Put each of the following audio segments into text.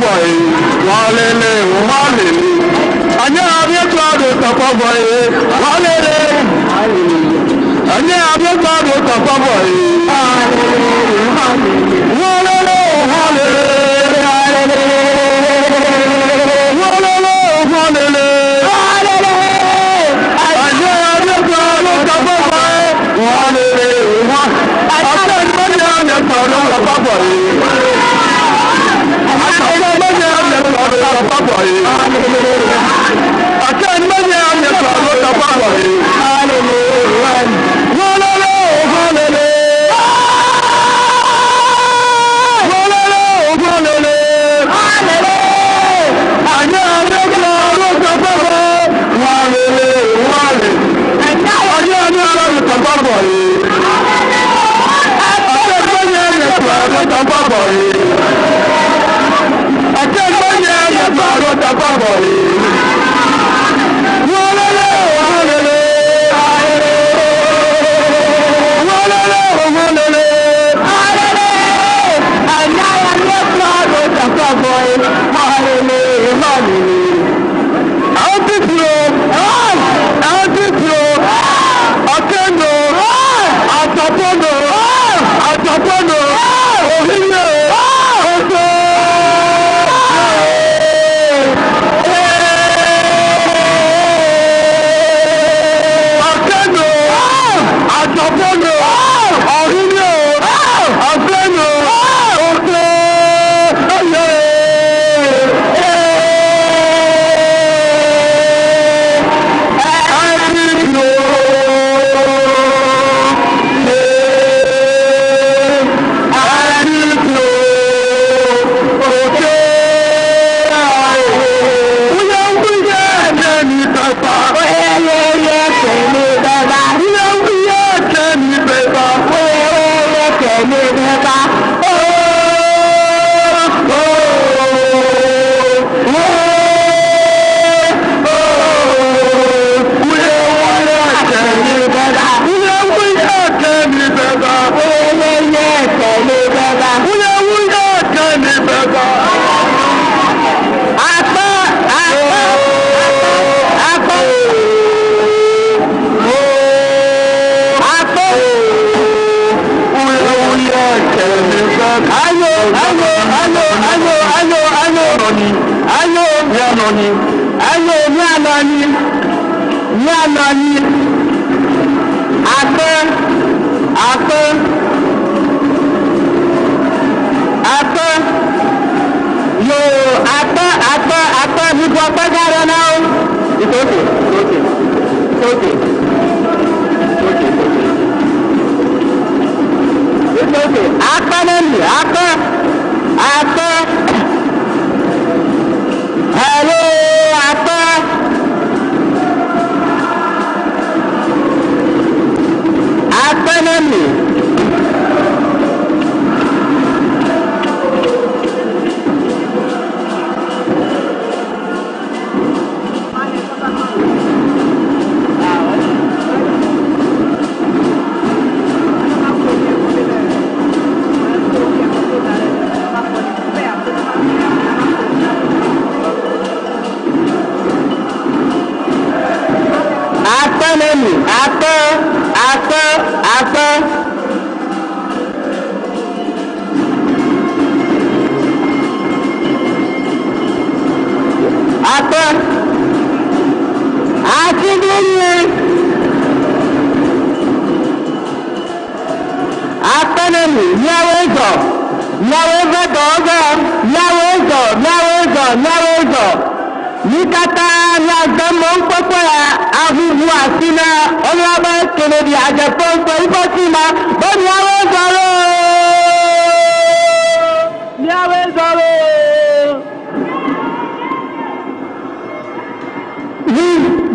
boy, walele, walele. Anya abia kwado tapa boy, walele. Anya abia kwado tapa boy, walele, walele.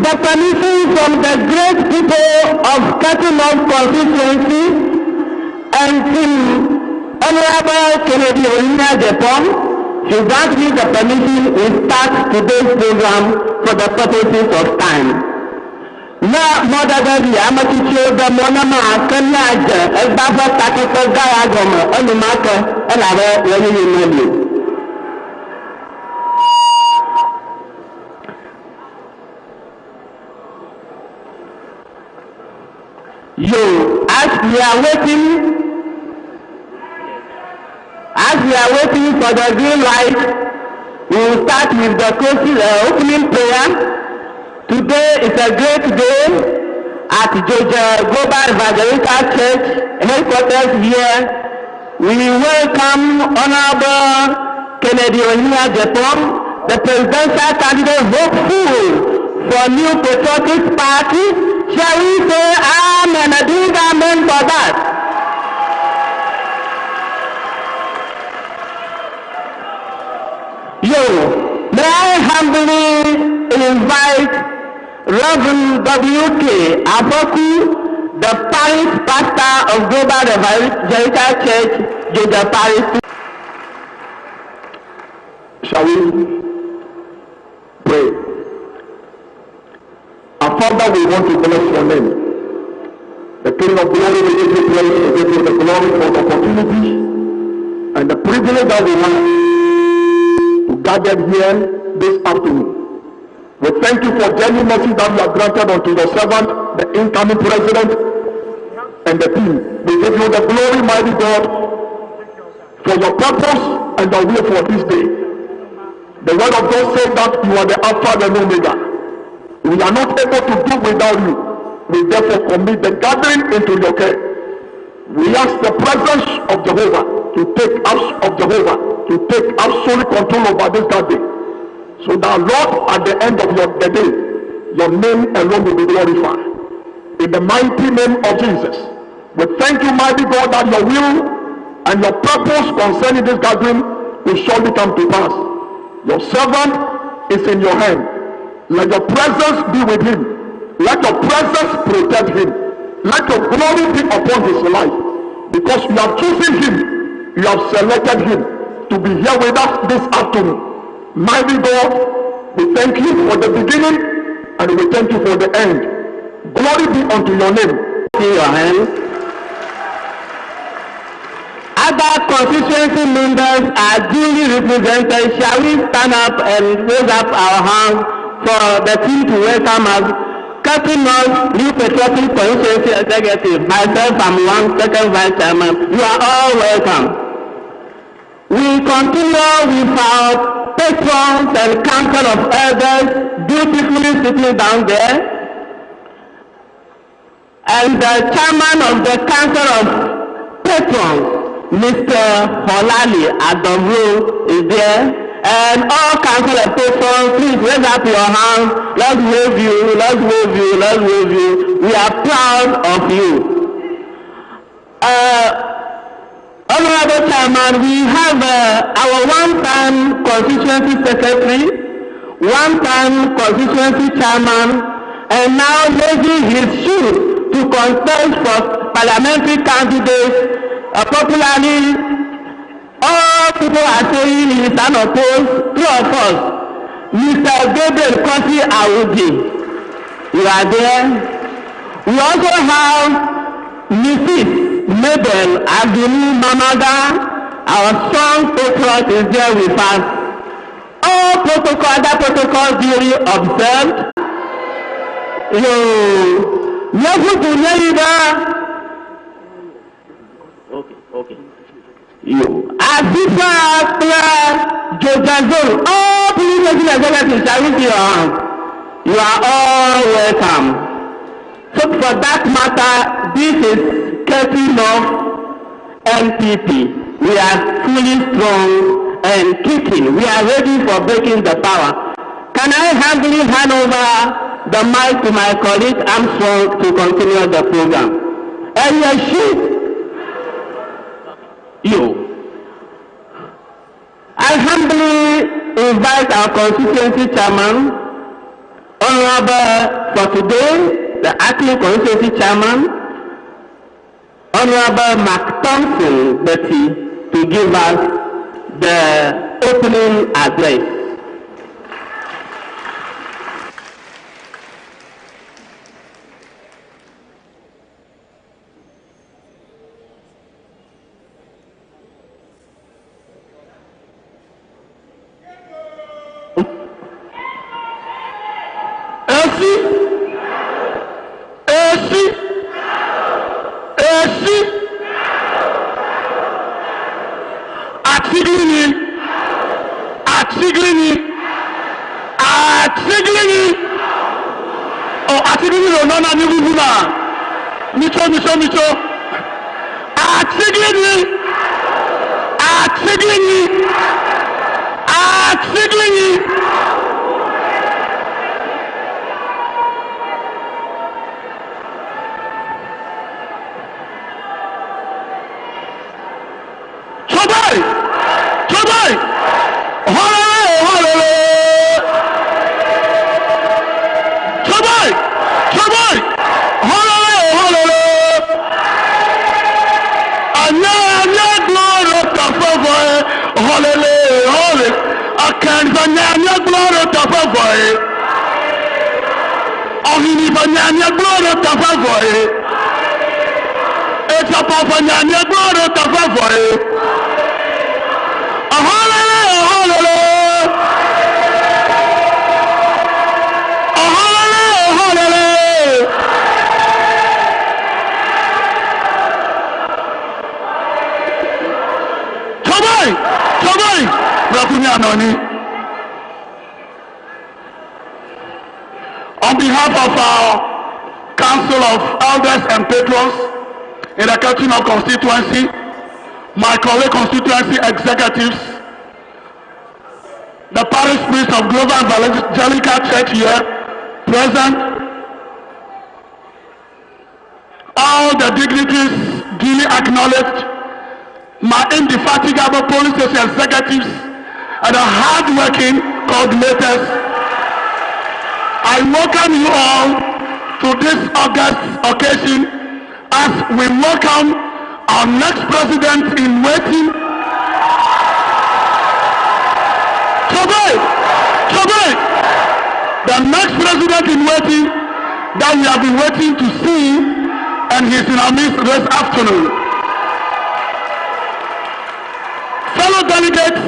The permission from the great people of Ketu Constituency and to Honorable Kennedy Agyapong to grant me the permission to start today's program for the purposes of time. Na modagadi amaticho the monama kanaja elbaba takiko gaya gomo onumaka elawe wani yimeli. As we are waiting for the green light, we will start with the opening prayer. Today is a great day at Georgia Global Evangelical Church headquarters here. We welcome Honorable Kennedy Agyapong, the presidential candidate hopeful for New Patriotic Party. Shall we say amen and do amen for that? May I humbly invite Reverend W.K. Aboku, the parish pastor of Global Evangelical Church, Georgia Parish. Shall we pray? Our Father, we want to bless your name. The King of Glory, we give you praise, we give you the glory for the opportunity and the privilege that we have to gather here this afternoon. We thank you for genuine mercy that you have granted unto your servant, the incoming president, and the team. We give you the glory, mighty God, for your purpose and the will for this day. The word of God says that you are the Alpha and Omega. We are not able to do without you. We therefore commit the gathering into your care. We ask the presence of Jehovah to take absolute control over this gathering. So that, Lord, at the end of the day, your name alone will be glorified. In the mighty name of Jesus, we thank you, mighty God, that your will and your purpose concerning this gathering will surely come to pass. Your servant is in your hand. Let your presence be with him. Let your presence protect him. Let your glory be upon his life. Because you have chosen him, you have selected him to be here with us this afternoon. Mighty God, we thank you for the beginning and we thank you for the end. Glory be unto your name. In your hand. Other constituency members are duly represented. Shall we stand up and raise up our hands for the team to welcome us? Ketu New Patriotic Constituency Executive. Myself, I'm one second vice chairman. You are all welcome. We continue with our patrons and council of elders beautifully sitting down there. And the chairman of the council of patrons, Mr. Holali Adomru, is there. And all council of patrons, please raise up your hands. Let's wave you, let's wave you, let's wave you. We are proud of you. Honorable Chairman, we have our one-time constituency secretary, one-time constituency chairman, and now raising his shoes to contest for parliamentary candidates. Popularly, all people are saying he is unopposed. Two of us, Mr. Gabriel Kosi Awudi, you are there. We also have Mrs. Mabel Adunu Mamada, our strong patriot, is there with us. All other protocols duly observed. Okay. Azifa Jojazol, all police executives, shall we see your hands? You are all welcome. So for that matter, this is Ketu NPP. We are fully strong and kicking. We are ready for breaking the power. Can I humbly hand over the mic to my colleague Armstrong to continue the program? And I humbly invite our constituency chairman, Honorable for today, the acting constituency chairman, Honorable Mark Thompson Betty, to give us the opening address. Atsigini. Oh, Atsigini no no ni bubuna. Micho. Atsigini. Chobai. Hallelujah. Chobai. Hallelujah. Anya glory to favor. Hallelujah. Akan anya glory to favor. Ohini anya glory to favor. It's a papa anya glory to favor. On behalf of our Council of Elders and Patrons in the Ketu Constituency, my colleague constituency executives, the parish priest of Global Evangelical Church here present, all the dignitaries duly acknowledged, my indefatigable police station executives and the hard-working coordinators, I welcome you all to this August occasion as we welcome our next president in waiting. Today, the next president in waiting that we have been waiting to see, and he's in our midst this afternoon. Fellow delegates,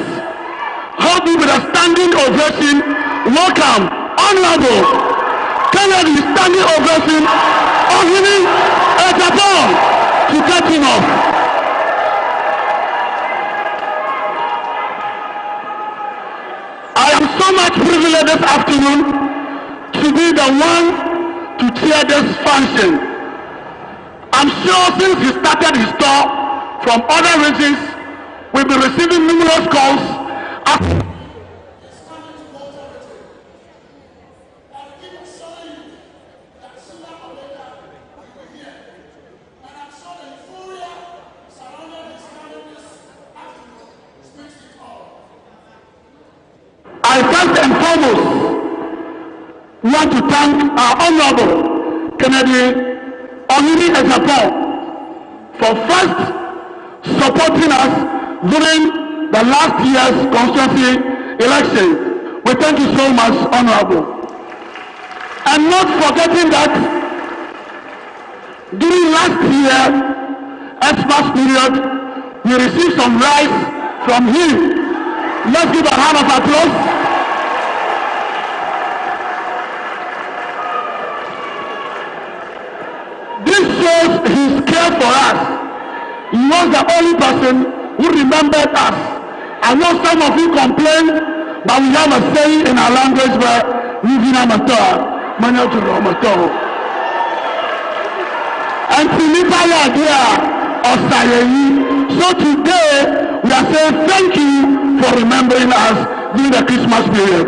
hold me with a standing ovation. Welcome, Honorable Kennedy, standing ovation, Ohini Agyapong, to getting off. I am so much privileged this afternoon to be the one to chair this function. I'm sure since he started his tour from other regions, we'll be receiving numerous calls. I first and foremost want to thank our Honorable Kennedy Agyapong for first supporting us during the last year's constituency election. We thank you so much, Honorable. And not forgetting that during last year, Xmas period, we received some rice from him. Let's give a round of applause. This shows his care for us. He was the only person who remembered us. I know some of you complain, but we have a saying in our language where we vina mator, manuel to mator. And Philippa idea of Sayeyi. So today we are saying thank you for remembering us during the Christmas period.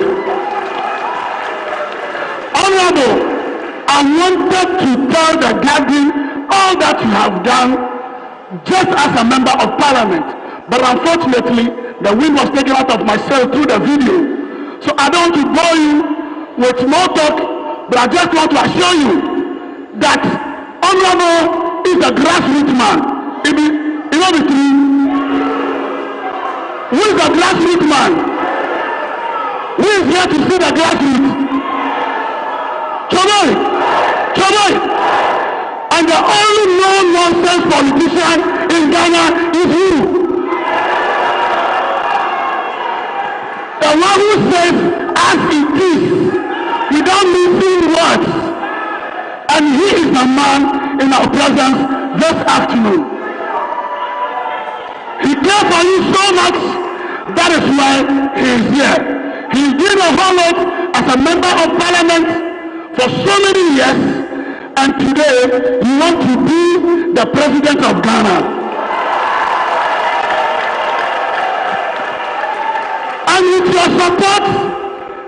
Honorable, I wanted to tell the gathering all that you have done just as a member of parliament, but unfortunately the wind was taken out of my sail through the video, so I don't want to bore you with more talk, but I just want to assure you that Honorable is a grassroots man. It will be true. Who is the grassroots man? Who is here to see the grassroots? Choboy. And the only no-nonsense politician in Ghana is you. The one who says as it is without missing words. And he is the man in our presence this afternoon. He cares for you so much, that is why he is here. He's been a whole lot as a member of parliament for so many years, and today he wants to be the president of Ghana. And with your support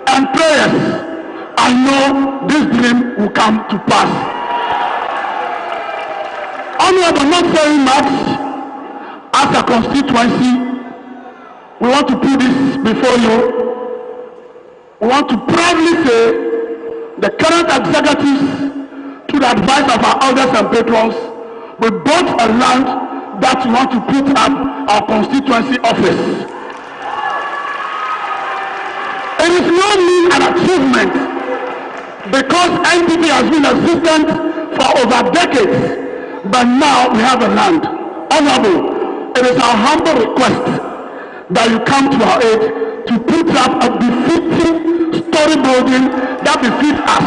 and prayers, I know this dream will come to pass. Honorable, not very much. As a constituency, we want to put this before you. We want to proudly say the current executives, to the advice of our elders and patrons, we bought a land that we want to put up our constituency office. It is not mean an achievement because NPP has been existent for over decades, but now we have a land. Honorable, it is our humble request that you come to our aid to put up a befitting story building that befits us.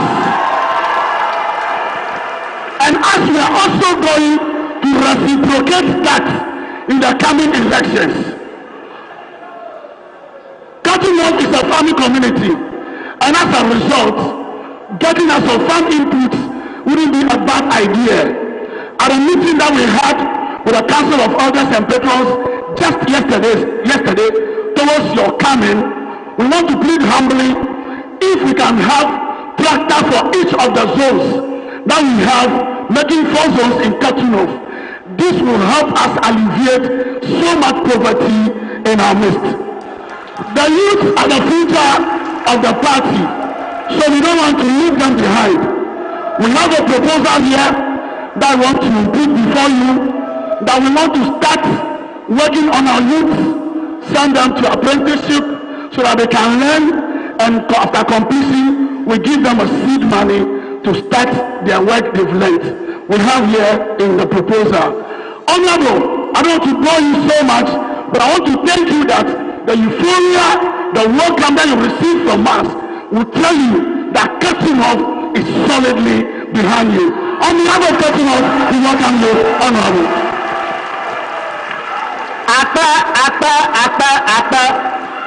And as we are also going to reciprocate that in the coming elections. Ketu is a farming community, and as a result, getting us some farm inputs wouldn't be a bad idea. At a meeting that we had with the Council of Elders and Patrons just yesterday, towards your coming, we want to plead humbly if we can have tractor for each of the zones that we have, making 4 zones in Ketu. This will help us alleviate so much poverty in our midst. The youth are the future of the party, so we don't want to leave them behind. We have a proposal here that we want to put before you, that we want to start working on our youth, send them to apprenticeship so that they can learn, and after completion, we give them a seed money to start their work they've learned. We have here in the proposal. Honorable, I don't want to bore you so much, but I want to thank you that the euphoria, the welcome that you receive from us will tell you that Ketu is solidly behind you. On behalf of Ketu, we welcome you, Honorable.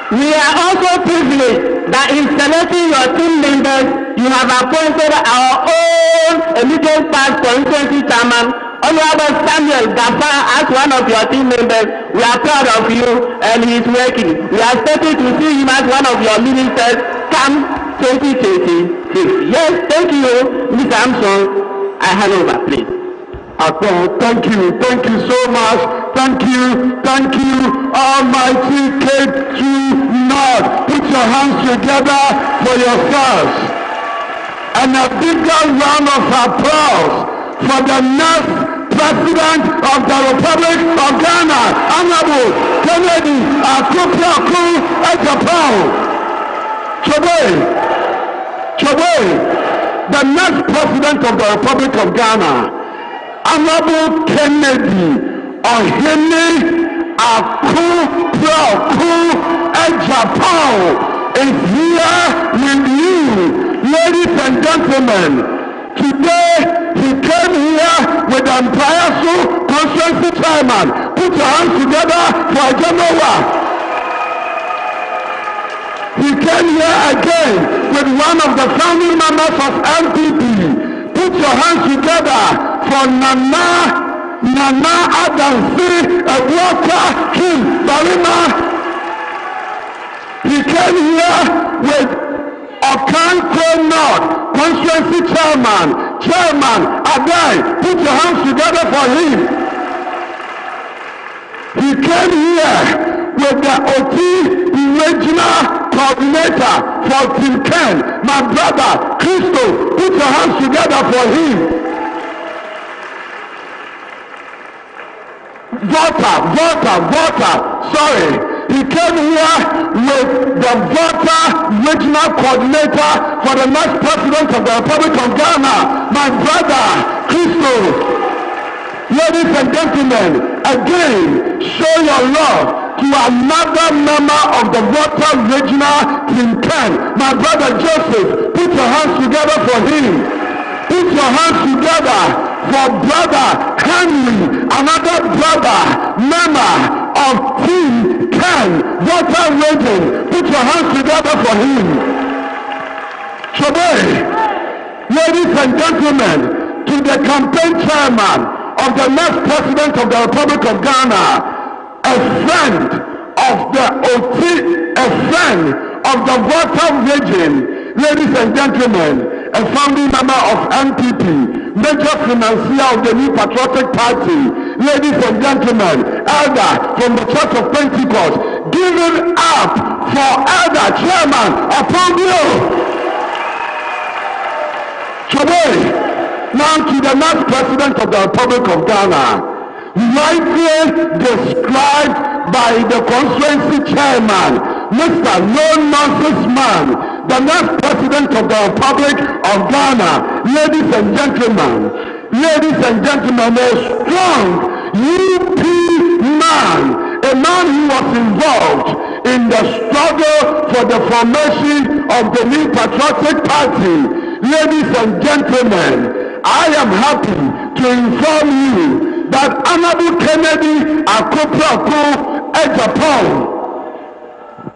We are also privileged that in selecting your team members, you have appointed our own immediate past constituency chairman, Honorable Samuel Gafa, as one of your team members. We are proud of you, and he is working. We are expecting to see him as one of your ministers come 2026. Yes, thank you, Mr. Armstrong. I hand over, please. Thank you so much. Thank you, Almighty Ketu North. Put your hands together for yourselves. And a bigger round of applause for the next President of the Republic of Ghana, Honorable Kennedy Agyapong. The next President of the Republic of Ghana, Honorable Kennedy Agyapong is here with you, ladies and gentlemen. Today he came here with the Empire Constituency Chairman. Put your hands together for Agyapong. He came here again with one of the founding members of NPP. Put your hands together for Nana Adansi Walker King Barima. He came here with Okanko North Constituency Chairman Adai. Put your hands together for him. He came here with the OT Regional Coordinator for Team Ken, my brother Christo. Put your hands together for him. Voter. Sorry. He came here with the Voter Regional Coordinator for the next President of the Republic of Ghana, my brother Christo. Ladies and gentlemen, again, show your love to another member of the Voter Regional Team 10, my brother Joseph. Put your hands together for him. Put your hands together for brother Henry, another brother member of Team Ken, voter waiting. Put your hands together for him. Today, ladies and gentlemen, to the campaign chairman of the next president of the Republic of Ghana, a friend of the OT, a friend of the voter region, ladies and gentlemen, a founding member of MPP, major financier of the New Patriotic Party, ladies and gentlemen, elder from the Church of Pentecost, give it up for elder chairman Agyapong. Today, now to the next president of the Republic of Ghana, rightly described by the constituency chairman, Mr. No-Nonsense Man, the next president of the Republic of Ghana. Ladies and gentlemen, a strong UP man, a man who was involved in the struggle for the formation of the New Patriotic Party. Ladies and gentlemen, I am happy to inform you that Honorable Kennedy Agyapong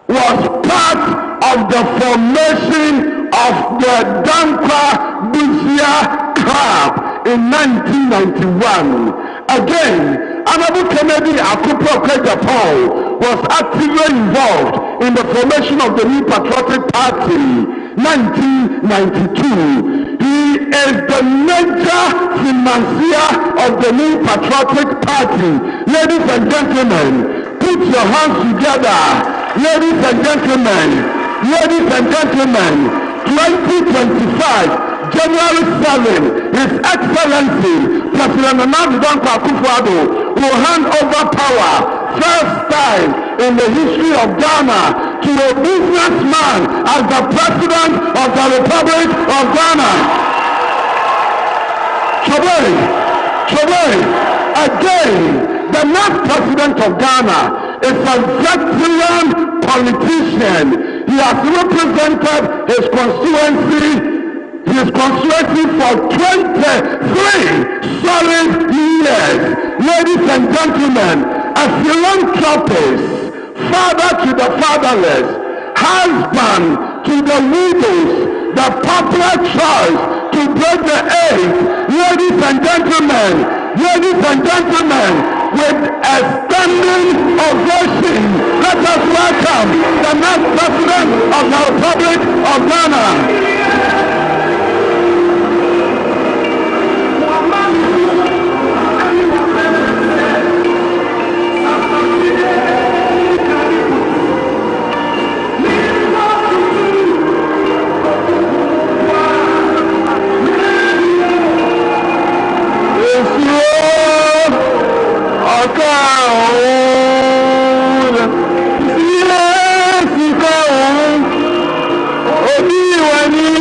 was part of the formation of the Dankwa Busia Club in 1991. Again, Honorable Kennedy Agyapong was actively involved in the formation of the New Patriotic Party 1992. He is the major financier of the New Patriotic Party. Ladies and gentlemen, put your hands together. Ladies and gentlemen, 2025, January 7, His Excellency President Nana Akufo-Addo will hand over power, first time in the history of Ghana, to a businessman as the President of the Republic of Ghana. Today, again, the next President of Ghana is a veteran politician. He has represented his constituency for 23 solid years. Ladies and gentlemen, a philanthropist, father to the fatherless, husband to the widows, the popular choice to break the age. Ladies and gentlemen, with a standing ovation, let us welcome the next president of the Republic of Ghana. Obi wani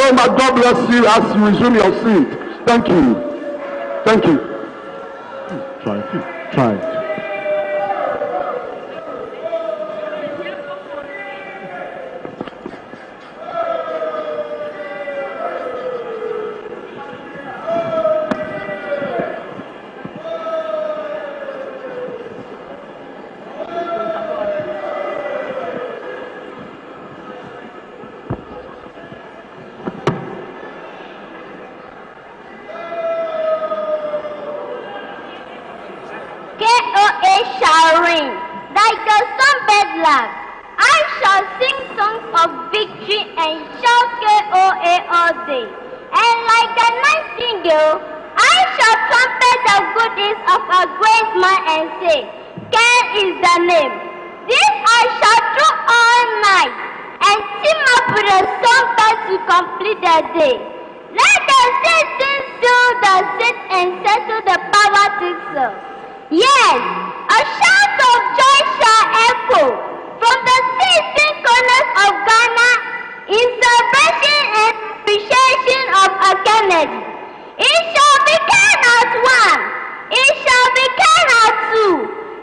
very much. God bless you as you resume your seat. Thank you. Thank you. Try. Shall ring like the trumpet blast. I shall sing songs of victory and shout KOA all day. And like the nightingale, I shall trumpet the goodness of a great man and say, Ken is the name. This I shall do all night and team up with a trumpet to complete the day. Let the citizens fill the seat and settle the power to serve. Yes, a shout of joy shall echo from the 16 corners of Ghana in celebration and appreciation of a Kennedy. It shall be Ken as one, it shall be Ken as two,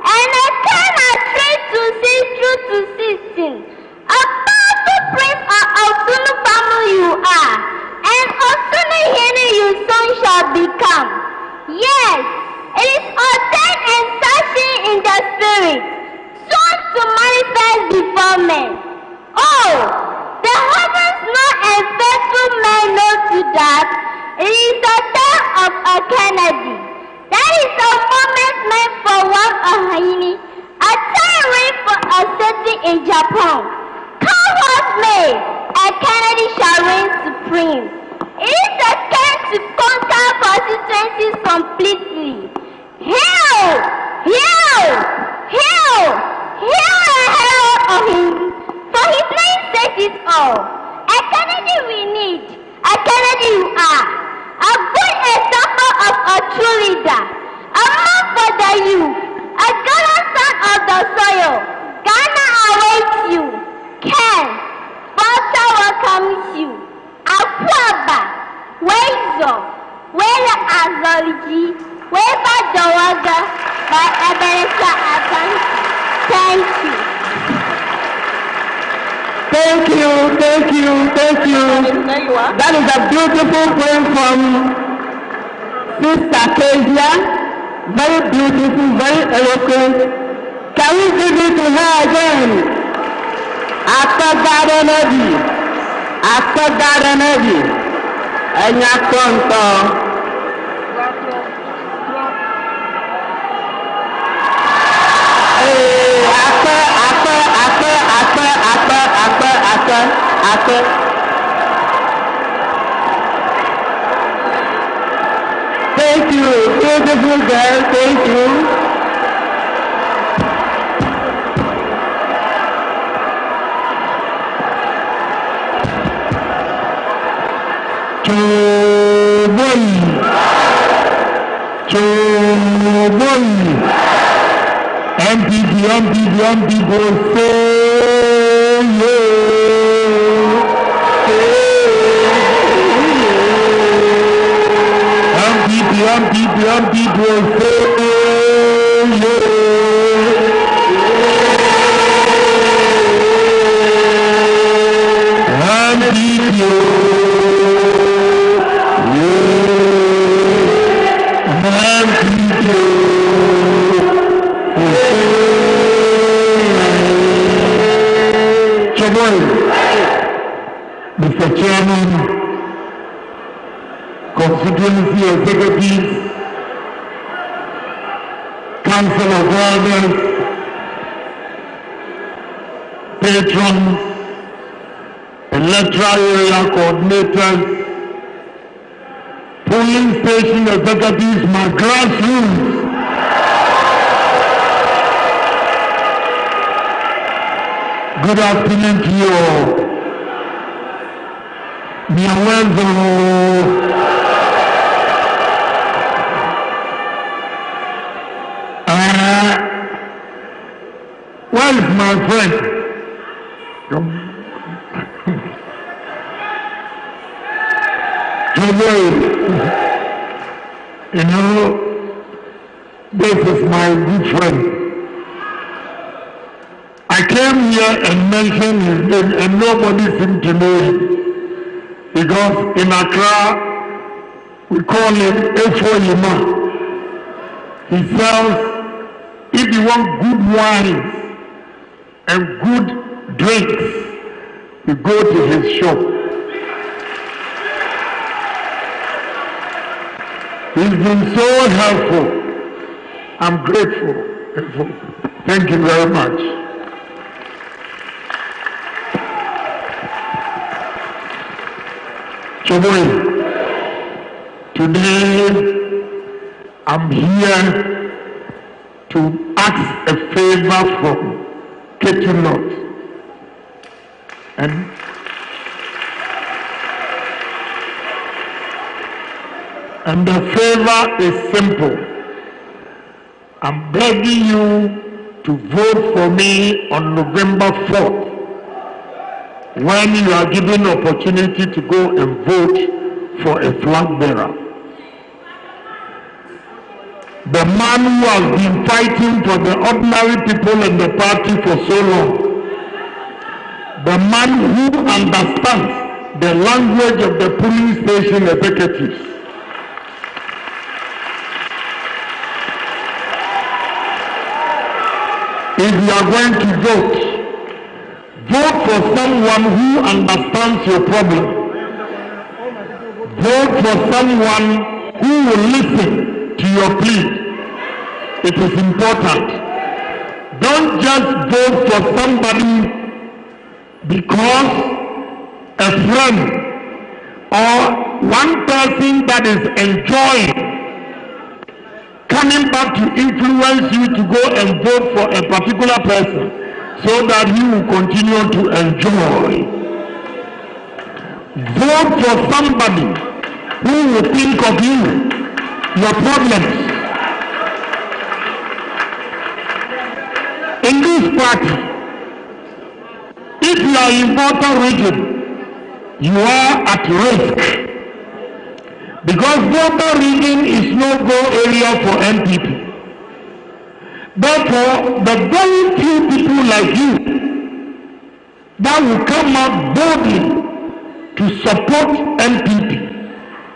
and a Ken as 3 to 6 through to 16. A powerful prince of Osunu family you are, and Osunu Hene your son shall become. Yes, it is ordained and searching in the spirit, soon to manifest before men. Oh, the heavens know and faithful men know to that. It is the time of a Kennedy. That is a moment meant for one Ohini, a time reign for a city in Agyapong. Come what may, a Kennedy shall reign supreme. It is a time to conquer constituencies completely. Hail! Hail! Hail! Hail and herald of him, for his name says it all. A Kennedy we need, a Kennedy you are, a good example of a true leader, a man for the youth, a gallant son of the soil. Ghana awaits you. Ken, Father welcomes you. Akwaba, Wezo, Wela Azology, Weba Dawaga by Ebenezer Adams. Thank you. Thank you. That is a beautiful poem from Sister Kezia. Very beautiful, very eloquent. Can we give it to her again? After God energy. And Thank you, beautiful girl, thank you. MPD go say MPD go Mr. Chairman, Constituency Executives, Council of Elders, patrons, electoral area coordinators, polling station executives, my grassroots. Good afternoon to you all. Where is my friend? You know, this is my good friend. I came here and mentioned his name and nobody seemed to know him. Because in Accra, we call him Efoyima. He sells, if you want good wines and good drinks, you go to his shop. He's been so helpful. I'm grateful. Thank you very much. Today I'm here to ask a favor from Ketu North. And the favor is simple. I'm begging you to vote for me on November 4th, when you are given opportunity to go and vote for a flag bearer. The man who has been fighting for the ordinary people in the party for so long. The man who understands the language of the police station executives. If you are going to vote, vote for someone who understands your problem. Vote for someone who will listen to your plea. It is important. Don't just vote for somebody because a friend or one person that is enjoying coming back to influence you to go and vote for a particular person so that you will continue to enjoy. Vote for somebody who will think of you, your problems. In this party, if you are in Volta region, you are at risk. Because Volta region is no-go area for MPP. Therefore, the very few people like you that will come out boldly to support MPP,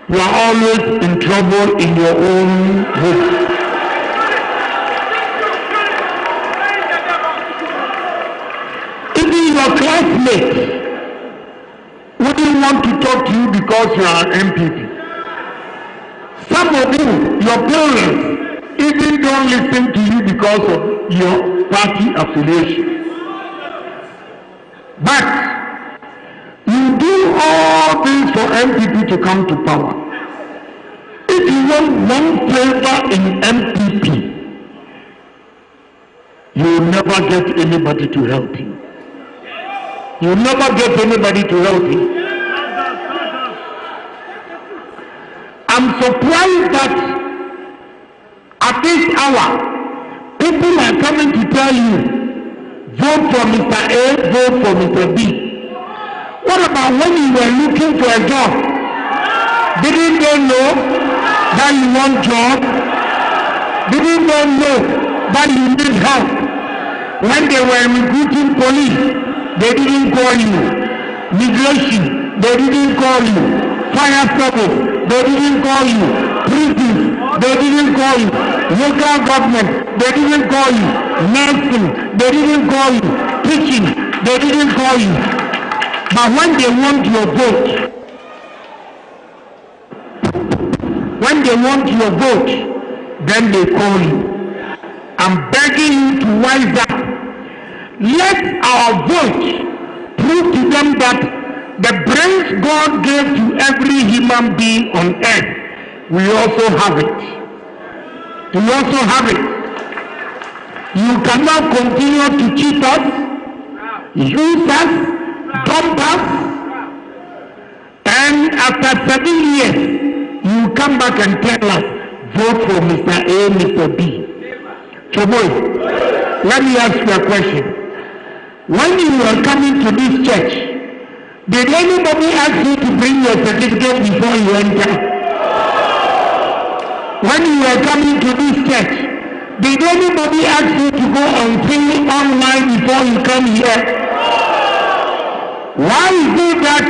you are always in trouble in your own home. Even your classmates wouldn't want to talk to you because you are an MPP. Some of you, your parents, even don't listen to you because of your party affiliation. But you do all this for MPP to come to power. If you want one favor in MPP, you will never get anybody to help you. You will never get anybody to help you. I'm surprised that at this hour, people are coming to tell you, vote for Mr. A, vote for Mr. B. What about when you were looking for a job? Didn't they know that you want a job? Didn't they know that you need help? When they were recruiting police, they didn't call you. Migration, they didn't call you. Fire service, they didn't call you. Prisons, they didn't call you. Local government, they didn't call you. Nursing, they didn't call you. Teaching, they didn't call you. But when they want your vote, then they call you. I'm begging you to wise up. Let our vote prove to them that the brains God gave to every human being on earth, we also have it. We also have it. You cannot continue to cheat us, use us, dump us, and after 7 years, you come back and tell us, vote for Mr. A, Mr. B. Choboy, let me ask you a question. When you were coming to this church, did anybody ask you to bring your certificate before you enter? when you were coming to this church, did anybody ask you to go and pray online before you come here? Why is it that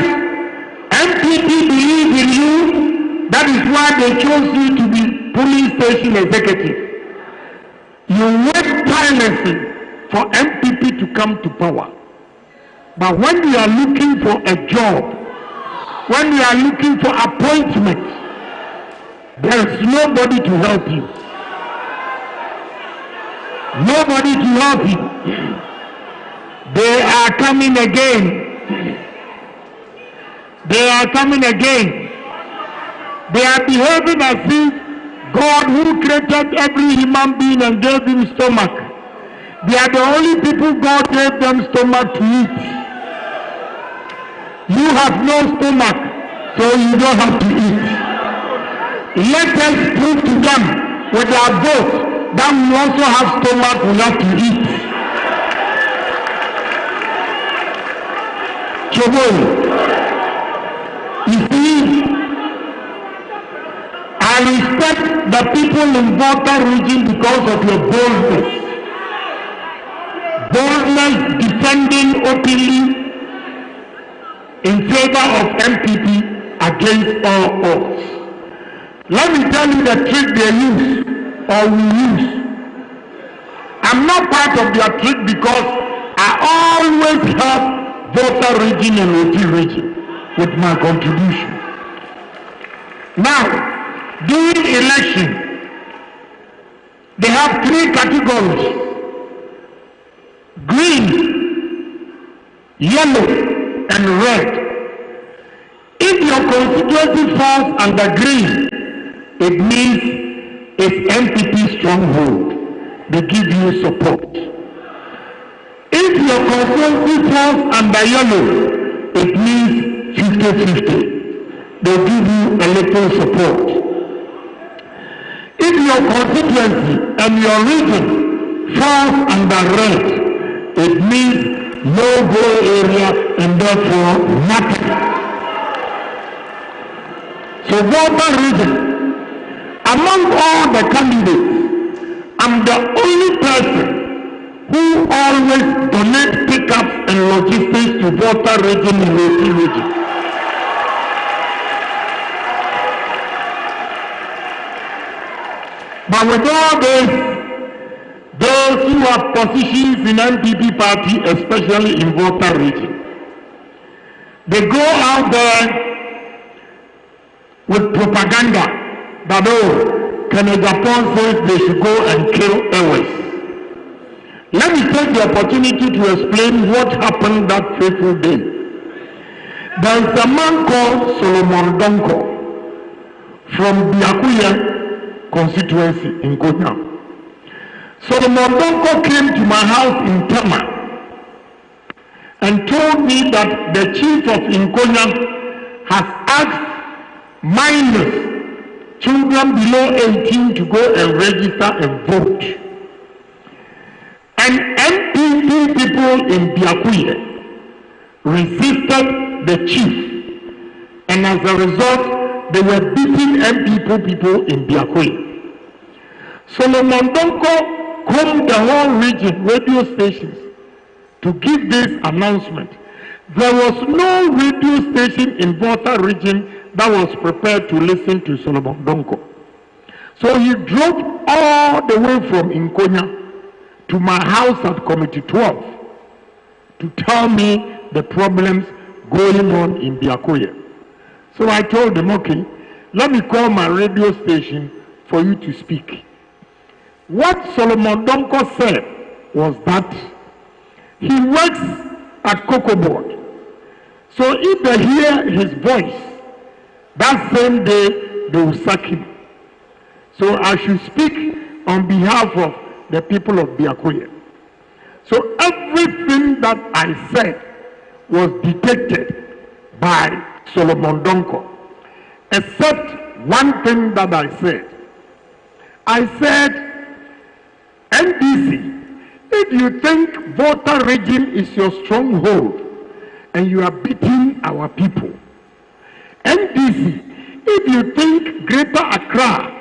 MPP believe in you? That is why they chose you to be police station executive. You wait tirelessly for MPP to come to power. But when you are looking for a job, when you are looking for appointment, there is nobody to help you. Nobody to help you. They are coming again. They are coming again. They are behaving as if God, who created every human being and gave him stomach, they are the only people God gave them stomach to eat. You have no stomach, so you don't have to eat. Let us prove to them with our vote that we also have stomach, we have to eat. Chobol. You see, I respect the people in Volta region because of your boldness. Boldness defending openly in favor of MPP against all odds. Let me tell you the trick they use or we use. I'm not part of their trick because I always help Volta region and Oti region with my contribution. Now, during election, they have three categories: green, yellow, and red. If your constituency falls under green, it means it's MPP stronghold. They give you support. If your constituency falls under yellow, it means 50-50. They give you a little support. If your constituency and your region falls under red, it means no-go area and therefore nothing. So Volta region, among all the candidates, I'm the only person who always donate pickups and logistics to Volta region and Oti region. But with all this, those who have positions in MPP party, especially in Volta region, they go out there with propaganda that, oh, Agyapong says they should go and kill Ewes. Let me take the opportunity to explain what happened that fateful day. There is a man called Solomon Donko from Biakuya Constituency in Konya. Solomon Donko came to my house in Tama and told me that the chief of Nkonya has asked minors, children below 18, to go and register and vote. And MPP people in Biakuya resisted the chief, and as a result, they were beating MPP people in Biakuya. Solomon Donko combed the whole region, radio stations, to give this announcement. There was no radio station in Volta region that was prepared to listen to Solomon Donko. So he drove all the way from Nkonya to my house at Committee 12 to tell me the problems going on in Biakuya. So I told him, okay, let me call my radio station for you to speak. What Solomon Donko said was that he works at Cocoa Board. So if they hear his voice, that same day they will sack him. So I should speak on behalf of the people of Biakuya. So everything that I said was detected by Solomon Donko, except one thing that I said. I said, NDC, if you think Volta region is your stronghold and you are beating our people, NDC, if you think Greater Accra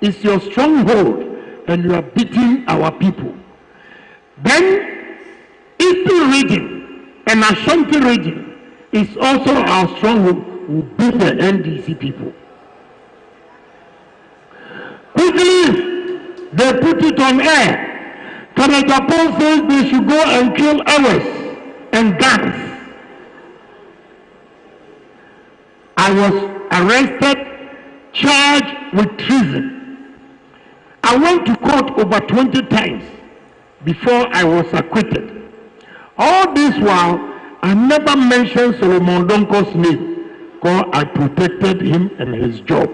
is your stronghold and you are beating our people. Then Eastern region and Ashanti region is also our stronghold. We beat the NDC people. Quickly, they put it on air. Agyapong says they should go and kill ours and gangs. I was arrested, charged with treason. I went to court over 20 times before I was acquitted. All this while, I never mentioned Solomon Donko's name because I protected him and his job.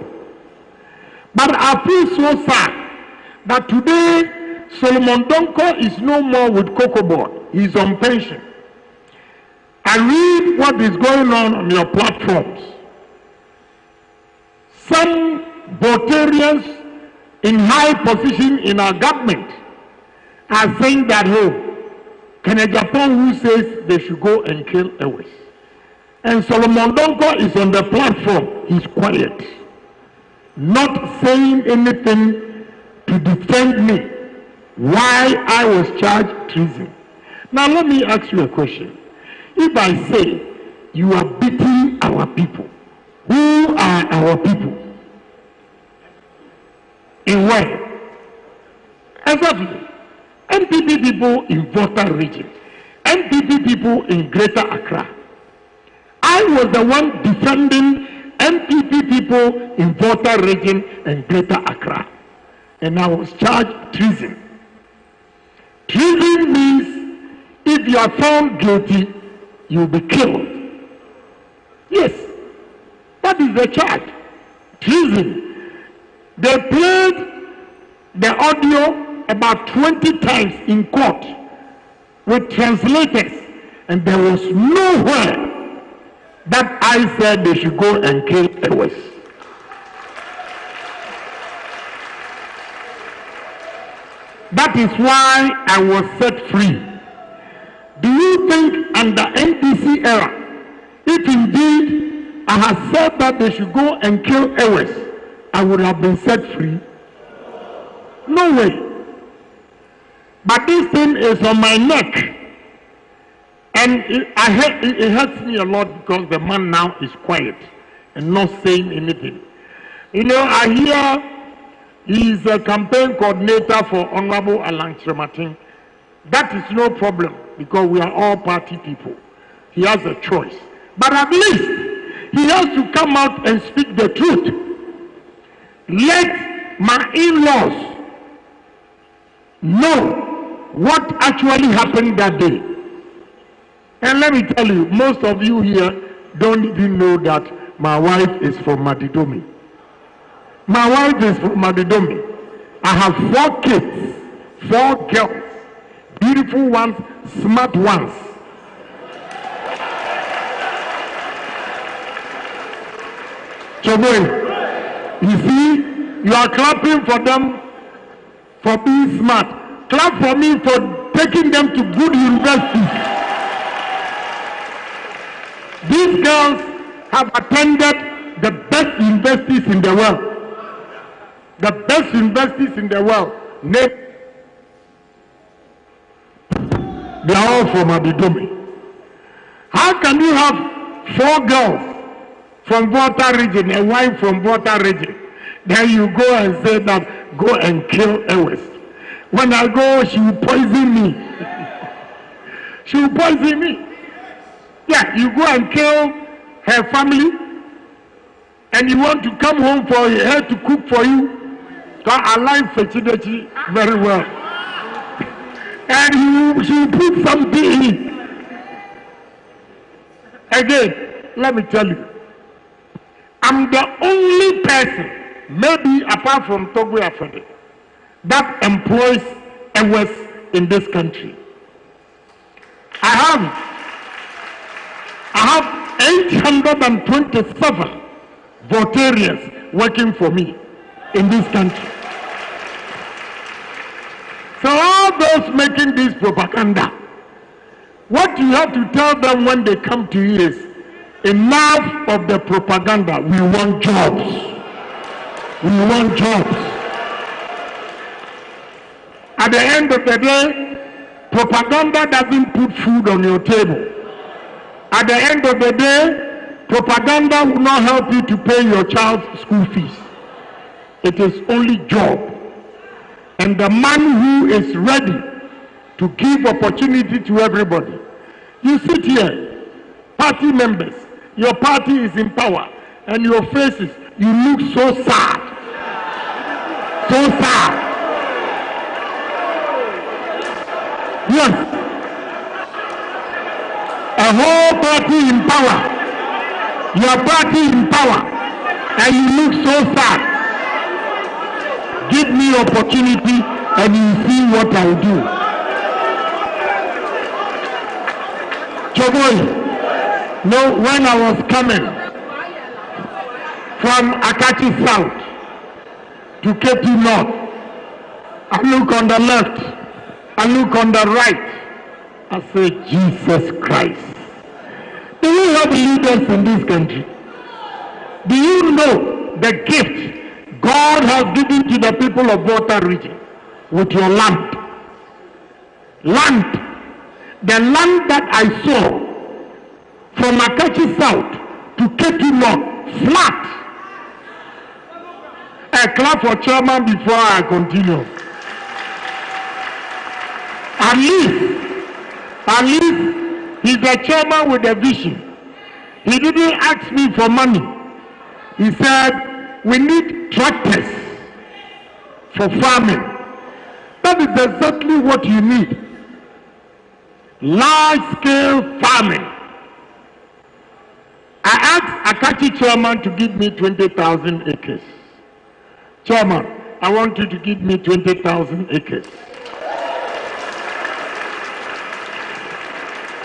But I feel so sad that today Solomon Donko is no more with Cocoa Board. He's on pension. I read what is going on your platforms. Some Voltarians in high position in our government are saying that, oh, Agyapong who says they should go and kill Ewes. And Solomon Donko is on the platform. He's quiet, not saying anything to defend me why I was charged treason. Now let me ask you a question. If I say you are beating our people, who are our people? In where? Exactly. NPP people in Volta region. NPP people in Greater Accra. I was the one defending NPP people in Volta region and Greater Accra. And I was charged treason. Treason means if you are found guilty, you will be killed. Yes, that is the charge. Treason. They played the audio about 20 times in court with translators, and there was nowhere that I said they should go and kill Ewes. That is why I was set free. Do you think under NDC era, if indeed I had said that they should go and kill Ewes, I would have been set free? No way. But this thing is on my neck. And it hurts me a lot because the man now is quiet and not saying anything. You know, I hear he is a campaign coordinator for Honorable Alan Chirmatin. That is no problem because we are all party people. He has a choice. But at least he has to come out and speak the truth. Let my in-laws know what actually happened that day. And let me tell you, most of you here don't even know that my wife is from Madidomi. My wife is from Madidomi. I have 4 kids, 4 girls, beautiful ones, smart ones. Choboy, you see, you are clapping for them for being smart. Clap for me for taking them to good universities. These girls have attended the best universities in the world. The best universities in the world. They are all from Abidomi. How can you have 4 girls from Volta region and wife from Volta region? Then you go and say that, go and kill Ewes. When I go, she will poison me. She will poison me. Yeah, you go and kill her family, and you want to come home for her to cook for you. Because I like Fechidechi very well. And she will put something in it. Again, let me tell you, I'm the only person, maybe apart from Togo Afede, that employs Ewes in this country. I have 827 Voltarians working for me in this country. So all those making this propaganda, what you have to tell them when they come to you is, enough of the propaganda. We want jobs. We want jobs. At the end of the day, propaganda doesn't put food on your table. At the end of the day, propaganda will not help you to pay your child's school fees. It is only job. And the man who is ready to give opportunity to everybody. You sit here, party members, your party is in power, and your faces, you look so sad. So sad. Yes. A whole party in power. Your party in power. And you look so sad. Give me opportunity and you see what I do. Choboy, no, when I was coming from Akachi South to Ketu North, I look on the left, I look on the right, I say, Jesus Christ. Do we have leaders in this country? Do you know the gift God has given to the people of Volta region with your land? Land. The land that I saw from Akachi South to Ketu North, flat. A clap for chairman before I continue. At least, he's a chairman with a vision. He didn't ask me for money. He said, we need tractors for farming. That is exactly what you need. Large-scale farming. I asked Akachi chairman to give me 20,000 acres. Chairman, I want you to give me 20,000 acres.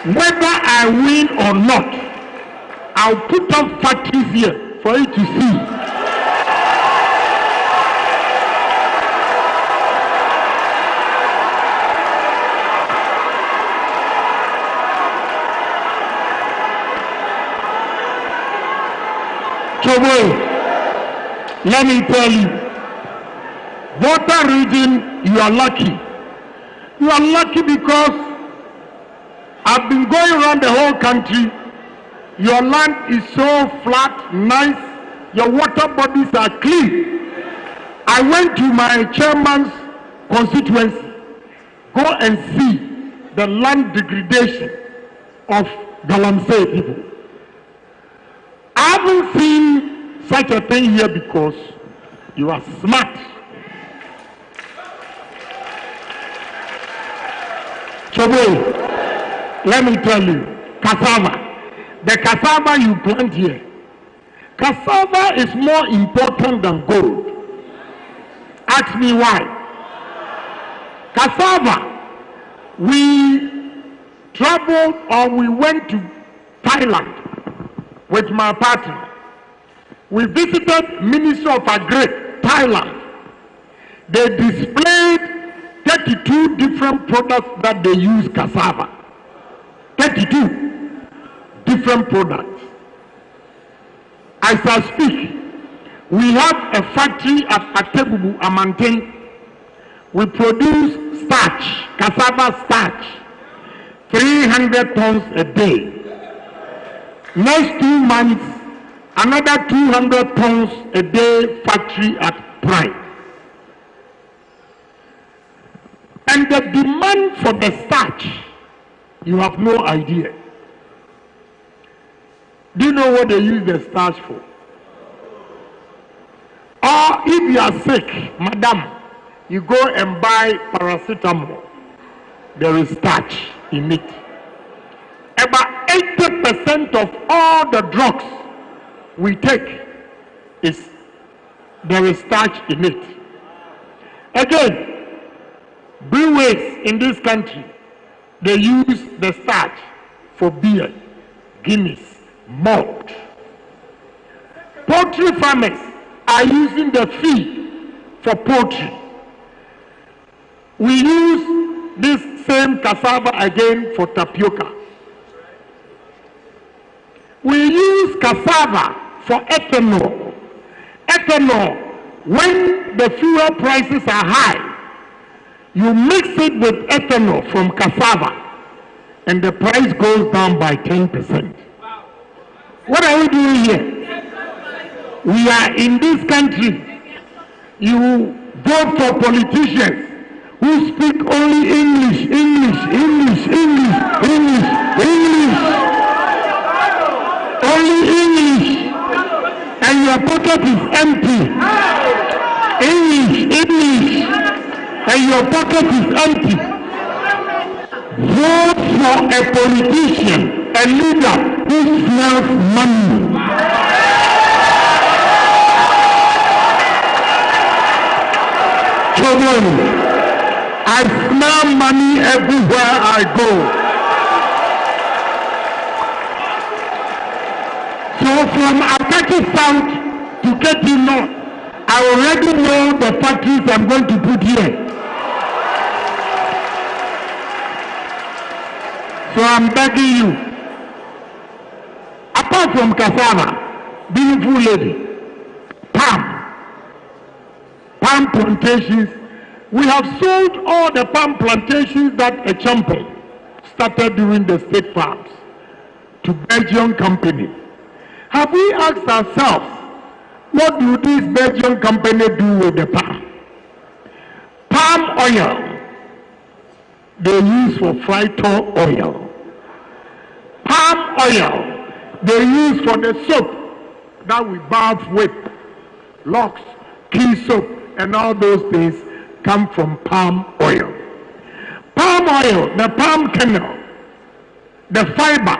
Whether I win or not, I'll put up factories here for you to see. Choboy, let me tell you, Volta region, you are lucky. You are lucky because I've been going around the whole country. Your land is so flat, nice. Your water bodies are clean. I went to my chairman's constituency. Go and see the land degradation of Galamsey people. I haven't seen such a thing here because you are smart. Choboy, let me tell you, cassava. The cassava you plant here, cassava is more important than gold. Ask me why. Cassava, we traveled or we went to Thailand with my partner. We visited Ministry of Agri, Thailand. They displayed 32 different products that they use cassava. 32 different products. As I speak, we have a factory at Atebubu, Amanten. We produce starch, cassava starch, 300 tons a day. Next 2 months, another 200 tons a day factory at Prime. And the demand for the starch, you have no idea. Do you know what they use the starch for? Or if you are sick, madam, you go and buy paracetamol. There is starch in it. About 80% of all the drugs we take there is starch in it. Again, breweries in this country, they use the starch for beer, Guinness, malt. Poultry farmers are using the feed for poultry. We use this same cassava again for tapioca. We use cassava for ethanol. Ethanol, when the fuel prices are high, You mix it with ethanol from cassava, and the price goes down by 10%. What are we doing here? We are in this country. You vote for politicians who speak only English, only English, and your pocket is empty. English, and your pocket is empty. Vote for a politician, a leader who smells money. Children, I smell money everywhere I go. So from Akaki South to Ketu North, I already know the factories I'm going to put here. So I'm begging you, apart from cassava, beautiful lady, palm plantations, we have sold all the palm plantations that Agyapong started during the state farms to Belgian company. Have we asked ourselves, what do this Belgian company do with the palm? Palm oil, they use for frito oil. Palm oil, they use for the soap that we bath with. Locks, key soap, and all those things come from palm oil. Palm oil, the palm kernel, the fiber,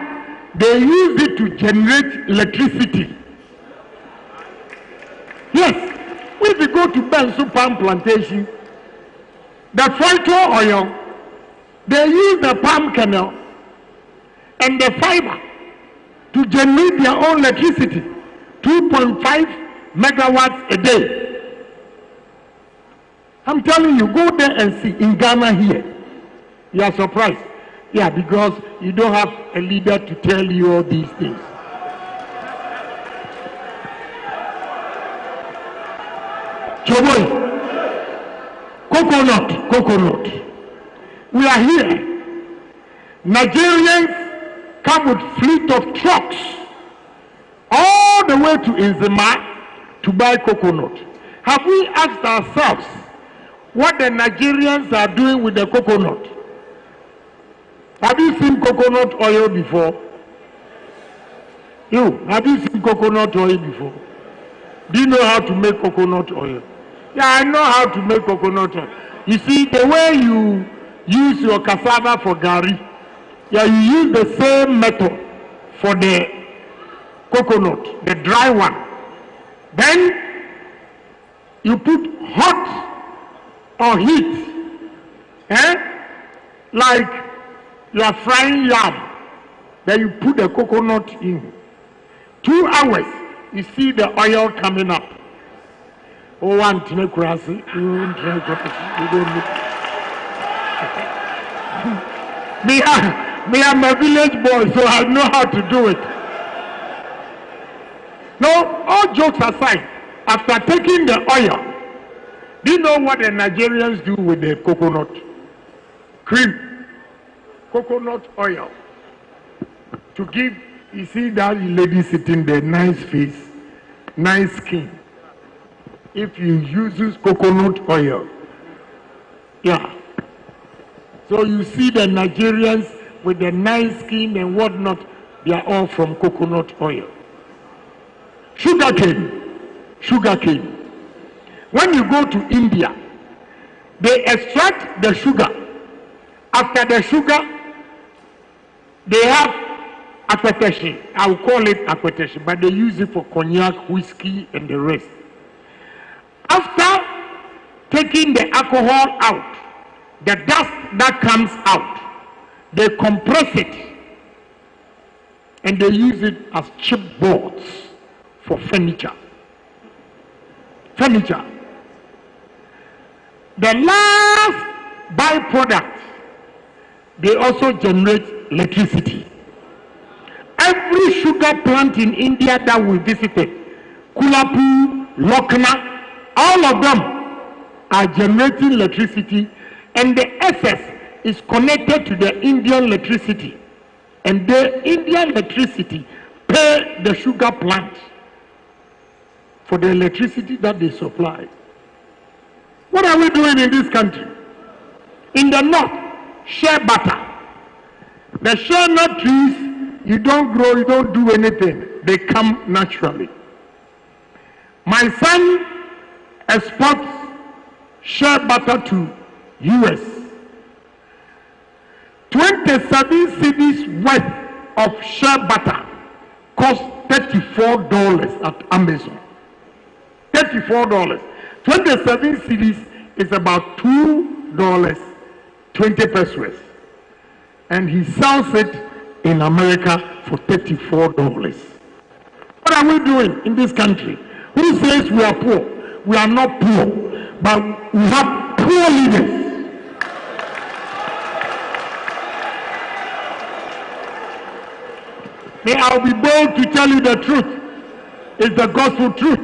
they use it to generate electricity. Yes, if you go to Bensu palm plantation, the frito oil, they use the palm kernel and the fiber to generate their own electricity, 2.5 megawatts a day. I'm telling you, go there and see. In Ghana here, you are surprised. Yeah, because you don't have a leader to tell you all these things. Choboy, coconut. We are here. Nigerians come with fleet of trucks all the way to Nzima to buy coconut. Have we asked ourselves what the Nigerians are doing with the coconut? Have you seen coconut oil before? You, have you seen coconut oil before? Do you know how to make coconut oil? Yeah, I know how to make coconut oil. You see, the way you use your cassava for gari, yeah, you use the same method for the coconut, the dry one. Then you put hot or heat, like you are frying yam. Then you put the coconut in. 2 hours, you see the oil coming up. Oh, one tenekrasi, you don't me, I'm a village boy, so I know how to do it. No, all jokes aside, after taking the oil, do you know what the Nigerians do with the coconut? Cream, coconut oil. To give, you see that lady sitting there, nice face, nice skin. If you use coconut oil, yeah. So you see the Nigerians with the nice skin and whatnot, they are all from coconut oil. Sugarcane. When you go to India, they extract the sugar. After the sugar, they have akweteshi. I will call it akweteshi, but they use it for cognac, whiskey, and the rest. After taking the alcohol out, the dust that comes out, they compress it and they use it as chipboards for furniture. The last byproduct, they also generate electricity. Every sugar plant in India that we visited, Kulapu, Lokna, all of them are generating electricity and the excess is connected to the Indian electricity, and the Indian electricity pay the sugar plant for the electricity that they supply. What are we doing in this country? In the north, shea butter. The shea nut trees, you don't grow, you don't do anything. They come naturally. My son exports shea butter to US. 27 cedis worth of shea butter costs $34 at Amazon. $34. 27 cedis is about $2.20 pesos. And he sells it in America for $34. What are we doing in this country? Who says we are poor? We are not poor, but we have poor leaders. May I be bold to tell you the truth. It's the gospel truth.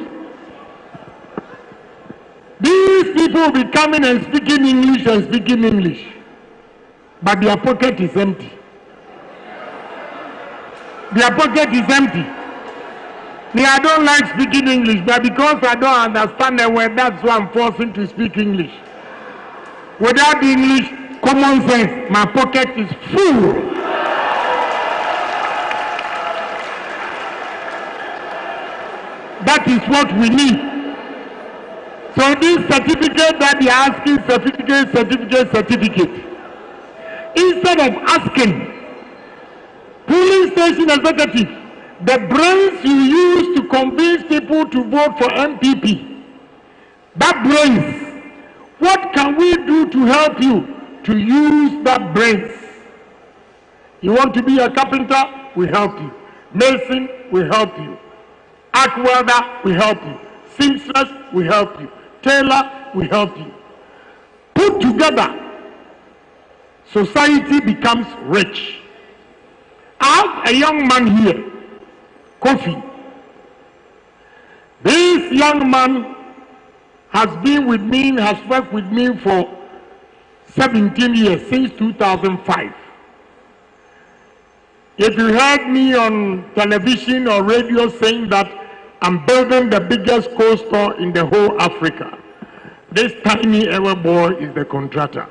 These people will be coming and speaking English, but their pocket is empty. Their pocket is empty. Me, I don't like speaking English, but because I don't understand the word, that's why I'm forcing to speak English. Without English, common sense, my pocket is full. That is what we need. So this certificate that they are asking, certificate. Instead of asking, polling station executive, the brains you use to convince people to vote for MPP, that brains, what can we do to help you to use that brains? You want to be a carpenter? We help you. Mason? We help you. Arc welder? We help you. Seamstress? We help you. Tailor? We help you. Put together, society becomes rich. I have a young man here, Kofi. This young man has been with me, has worked with me for 17 years, since 2005. If you heard me on television or radio saying that I'm building the biggest cold store in the whole Africa, this tiny ever boy is the contractor.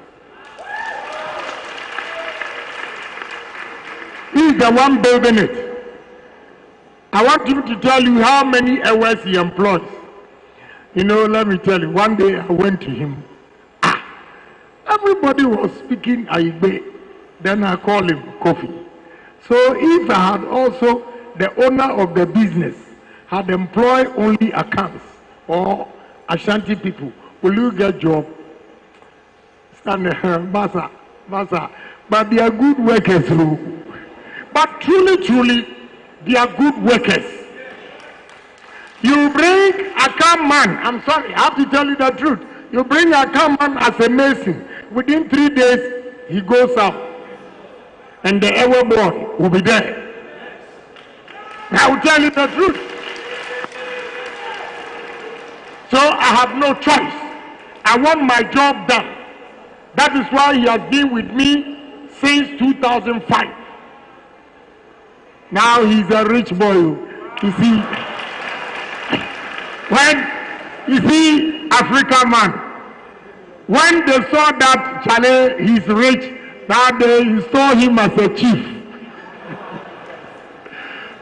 He's the one building it. I want him to tell you how many hours he employs. You know, let me tell you, one day I went to him. Everybody was speaking Igbe. Then I called him Kofi. So if I had also, the owner of the business had employed only accounts or Ashanti people, will you get job? Stand there, Basa. But they are good workers too. But truly, they are good workers. You bring a account man, I'm sorry, I have to tell you the truth. You bring a account man as a mason, within 3 days, he goes out. And the ever boy will be there. I will tell you the truth. So I have no choice. I want my job done. That is why he has been with me since 2005. Now he's a rich boy. You see, African man, when they saw that Chale, he's rich, now they install him as a chief.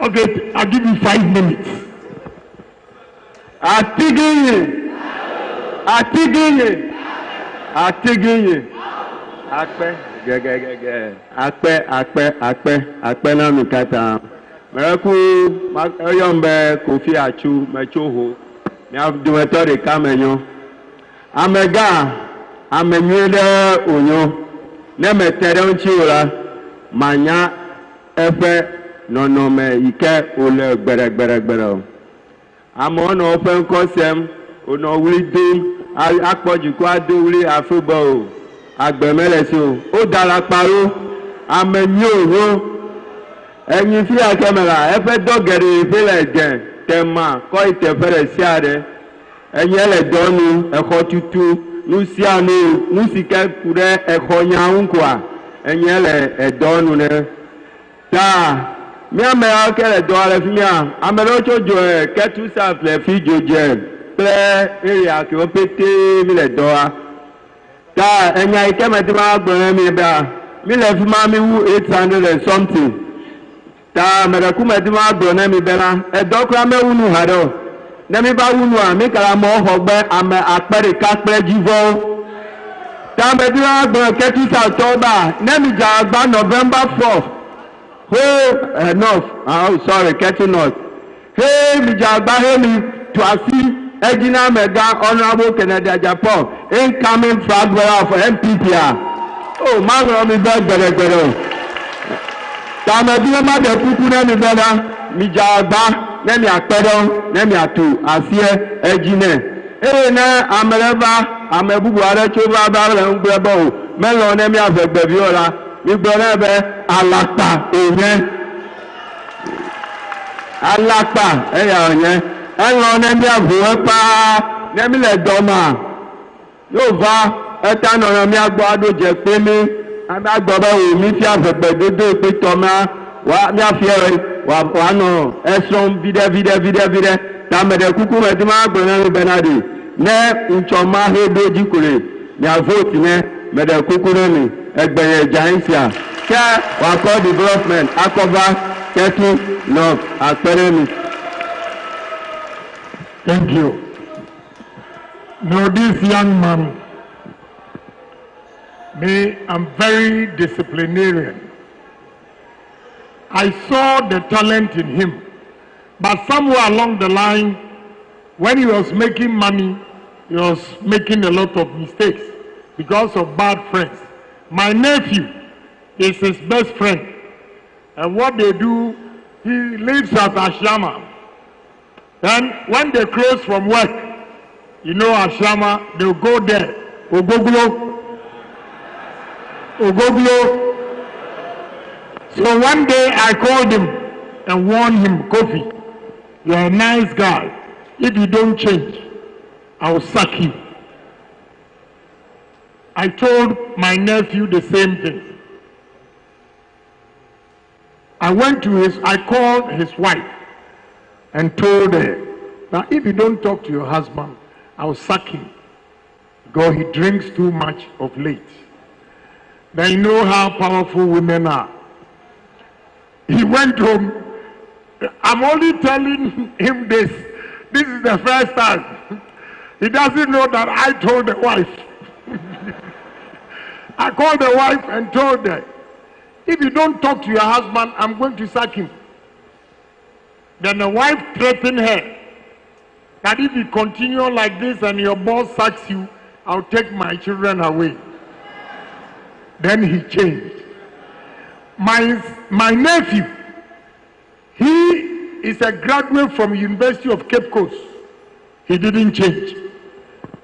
Okay, I'll give you 5 minutes. Atigeye. Akpe na mikata. Meraku oyombe Kofi Achu mechoho. Mi abdumeto de kamenyo. Amega amenyede onyo. Ne metere onchiura manya efe nonome ike ole gbere. Amo no open kosem ono wili akpojuko adowili afubo agbemelesi o dara paro amenyo ẹ̀yin fi akemela efe dogere ifele tema ko itefere siare ẹ̀yin ele donu ẹ̀kọ́ tutu nusianu nusike kure ekonya unkwa enyele edonu ne ta mi ame akele do ale fimia amelo chojo Ketu South le fi joje ple area ke opete mi le doa ta enya ikeme ti ma gbon mi ba mi le fi ma mi wu 800 and something ta me ku me ti ma gbon mi bela edokra me wunu hado na mi ba wunu a mi kala mo hogbe ame apere kapre jivo ta me ti ma gbon Ketu South Toba na mi ja gba November 4th. Hey, enough. Oh, sorry, Ketu North. Hey, mi ja gba he mi to asi Ejina Mega Honorable Kennedy Agyapong incoming flag bearer for MPPR. Oh, man, mi better. Ta me bi ma de kuku na mi bela mi ja gba na mi apedo na mi atu asie Ejine. Eh na amereba amebubu are choba ba le ngbebo melo na mi afegbe bi ola mi gbore be alapa eyen alapa eya oyen enro na mi abuwe pa na mi le doma yo va eta no na mi agbo ado je pe mi agbo ba o mi fi afegbe dodo pe to ma wa mi afie wa no eson vide ta me de kuku me di ma agbo na benadi ne nchoma he doji kure mi vote ne me de kuku ni egbeye jainsia ke wa call development akova Ketu North aperemi. Thank you. Now this young man, me, I'm very disciplinarian. I saw the talent in him, but somewhere along the line, when he was making money, he was making a lot of mistakes because of bad friends. My nephew is his best friend, and what they do, he lives at Ashama. Then when they close from work, you know Ashama, they'll go there, Ogoglo. So one day I called him and warned him, Kofi, you're a nice guy. If you don't change, I will sack you. I told my nephew the same thing. I called his wife and told her that if you don't talk to your husband, I will sack him because he drinks too much of late. Then you know how powerful women are. He went home. I'm only telling him this. This is the first time. He doesn't know that I told the wife. I called the wife and told her, if you don't talk to your husband, I'm going to sack him. Then the wife threatened her that if you continue like this and your boss sacks you, I'll take my children away. Then he changed. My nephew, he is a graduate from University of Cape Coast. He didn't change.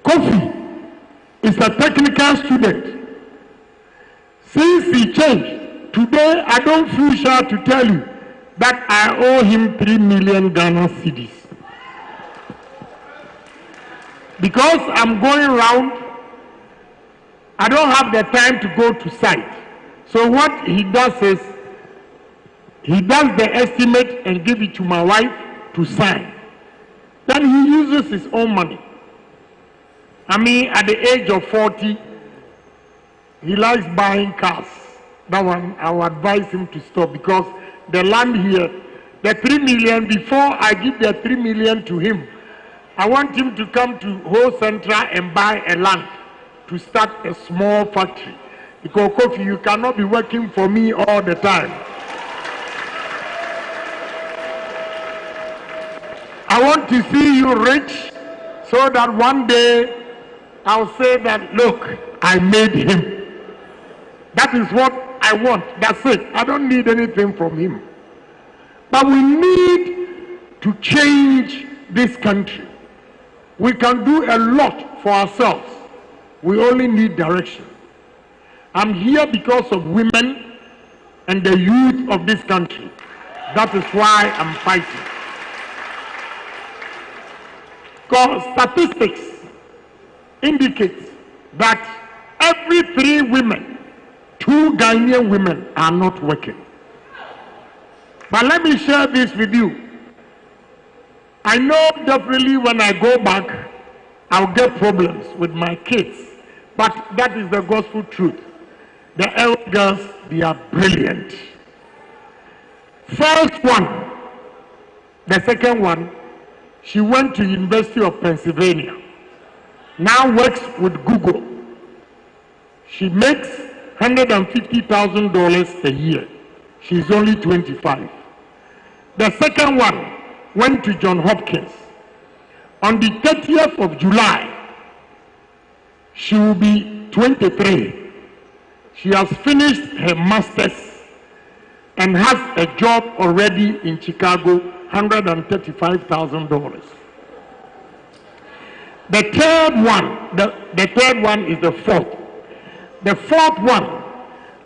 Kofi is a technical student. Since he changed, today I don't feel shy to tell you that I owe him 3 million Ghana cedis. Because I'm going around, I don't have the time to go to site. So what he does is, he does the estimate and give it to my wife to sign. Then he uses his own money. I mean, at the age of 40, he likes buying cars. That one, I would advise him to stop because the land here, the 3 million, before I give the 3 million to him, I want him to come to Ho Central and buy a land to start a small factory. Because Kofi, you cannot be working for me all the time. I want to see you rich so that one day I'll say that, look, I made him. That is what I want. That's it. I don't need anything from him. But we need to change this country. We can do a lot for ourselves. We only need direction. I'm here because of women and the youth of this country. That is why I'm fighting. Because statistics indicate that every 3 women, 2 Ghanaian women are not working. But let me share this with you. I know definitely when I go back, I'll get problems with my kids. But that is the gospel truth. The elder girls, they are brilliant. First one, the second one, she went to University of Pennsylvania. Now works with Google. She makes $150,000 a year. She's only 25. The second one went to Johns Hopkins. On the 30th of July, she will be 23. She has finished her master's and has a job already in Chicago, $135,000. The third one is the fourth. The fourth one,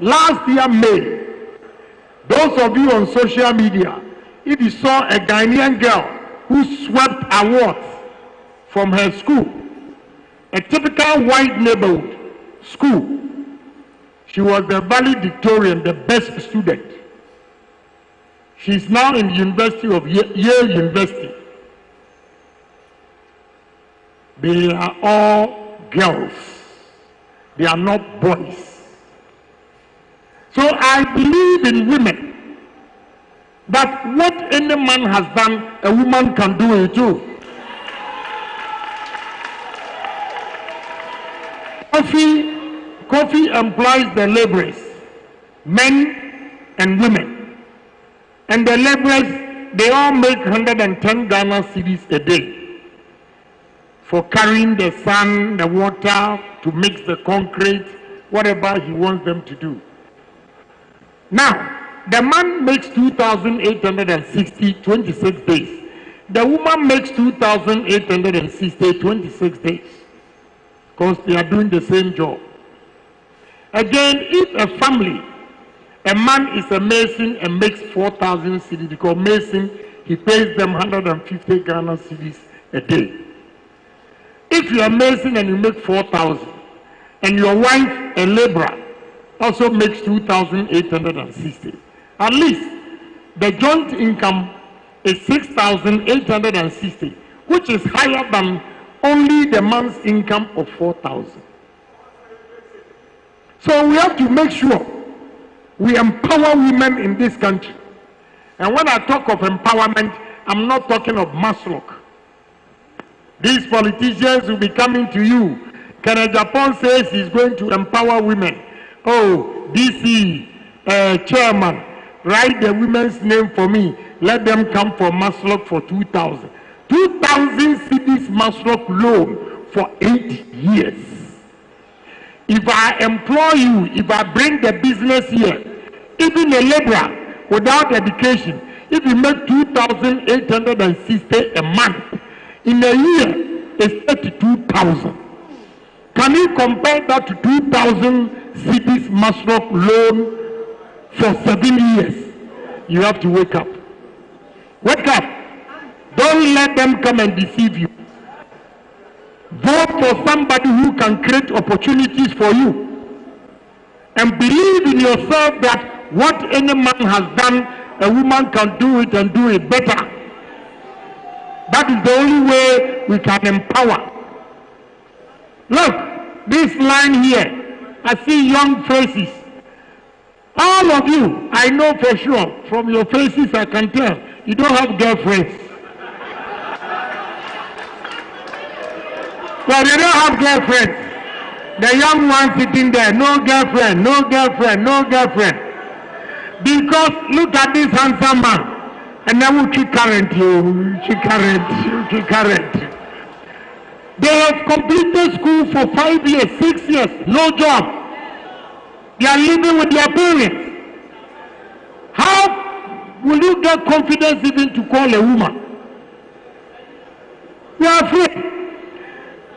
last year May, those of you on social media, if you saw a Ghanaian girl who swept awards from her school, a typical white neighborhood school, she was the valedictorian, the best student. She's now in the University of Yale University. They are all girls. They are not boys. So I believe in women, that what any man has done, a woman can do it too. Coffee employs the laborers, men and women. And the laborers, they all make 110 Ghana cedis a day for carrying the sand, the water, to mix the concrete, whatever he wants them to do. Now, the man makes 2,860, 26 days. The woman makes 2,860, 26 days. Because they are doing the same job. Again, if a family, a man is a mason and makes 4,000 cedis, because mason, he pays them 150 Ghana cedis a day. If you are mason and you make 4,000, and your wife, a laborer, also makes 2,860, at least the joint income is 6,860, which is higher than only the man's income of 4,000. So we have to make sure we empower women in this country. And when I talk of empowerment, I'm not talking of Maslow. These politicians will be coming to you. Agyapong says he's going to empower women. Oh, DC chairman, write the women's name for me. Let them come for Maslow for 2,000. 2,000 cedis Maslow loan for 8 years. If I employ you, if I bring the business here, even a laborer without education, if you make 2,860 a month, in a year, it's 32,000. Can you compare that to 2,000 cedis Maslow loan for 7 years? You have to wake up. Wake up. Don't let them come and deceive you. Vote for somebody who can create opportunities for you. And believe in yourself that what any man has done, a woman can do it and do it better. That is the only way we can empower. Look, this line here, I see young faces. All of you, I know for sure, from your faces I can tell, you don't have girlfriends. Well, they don't have girlfriends. The young one sitting there, no girlfriend, no girlfriend, no girlfriend. Because look at this handsome man. And then we keep current, keep current. They have completed school for 5 years, 6 years, no job. They are living with their parents. How will you get confidence even to call a woman? You are afraid.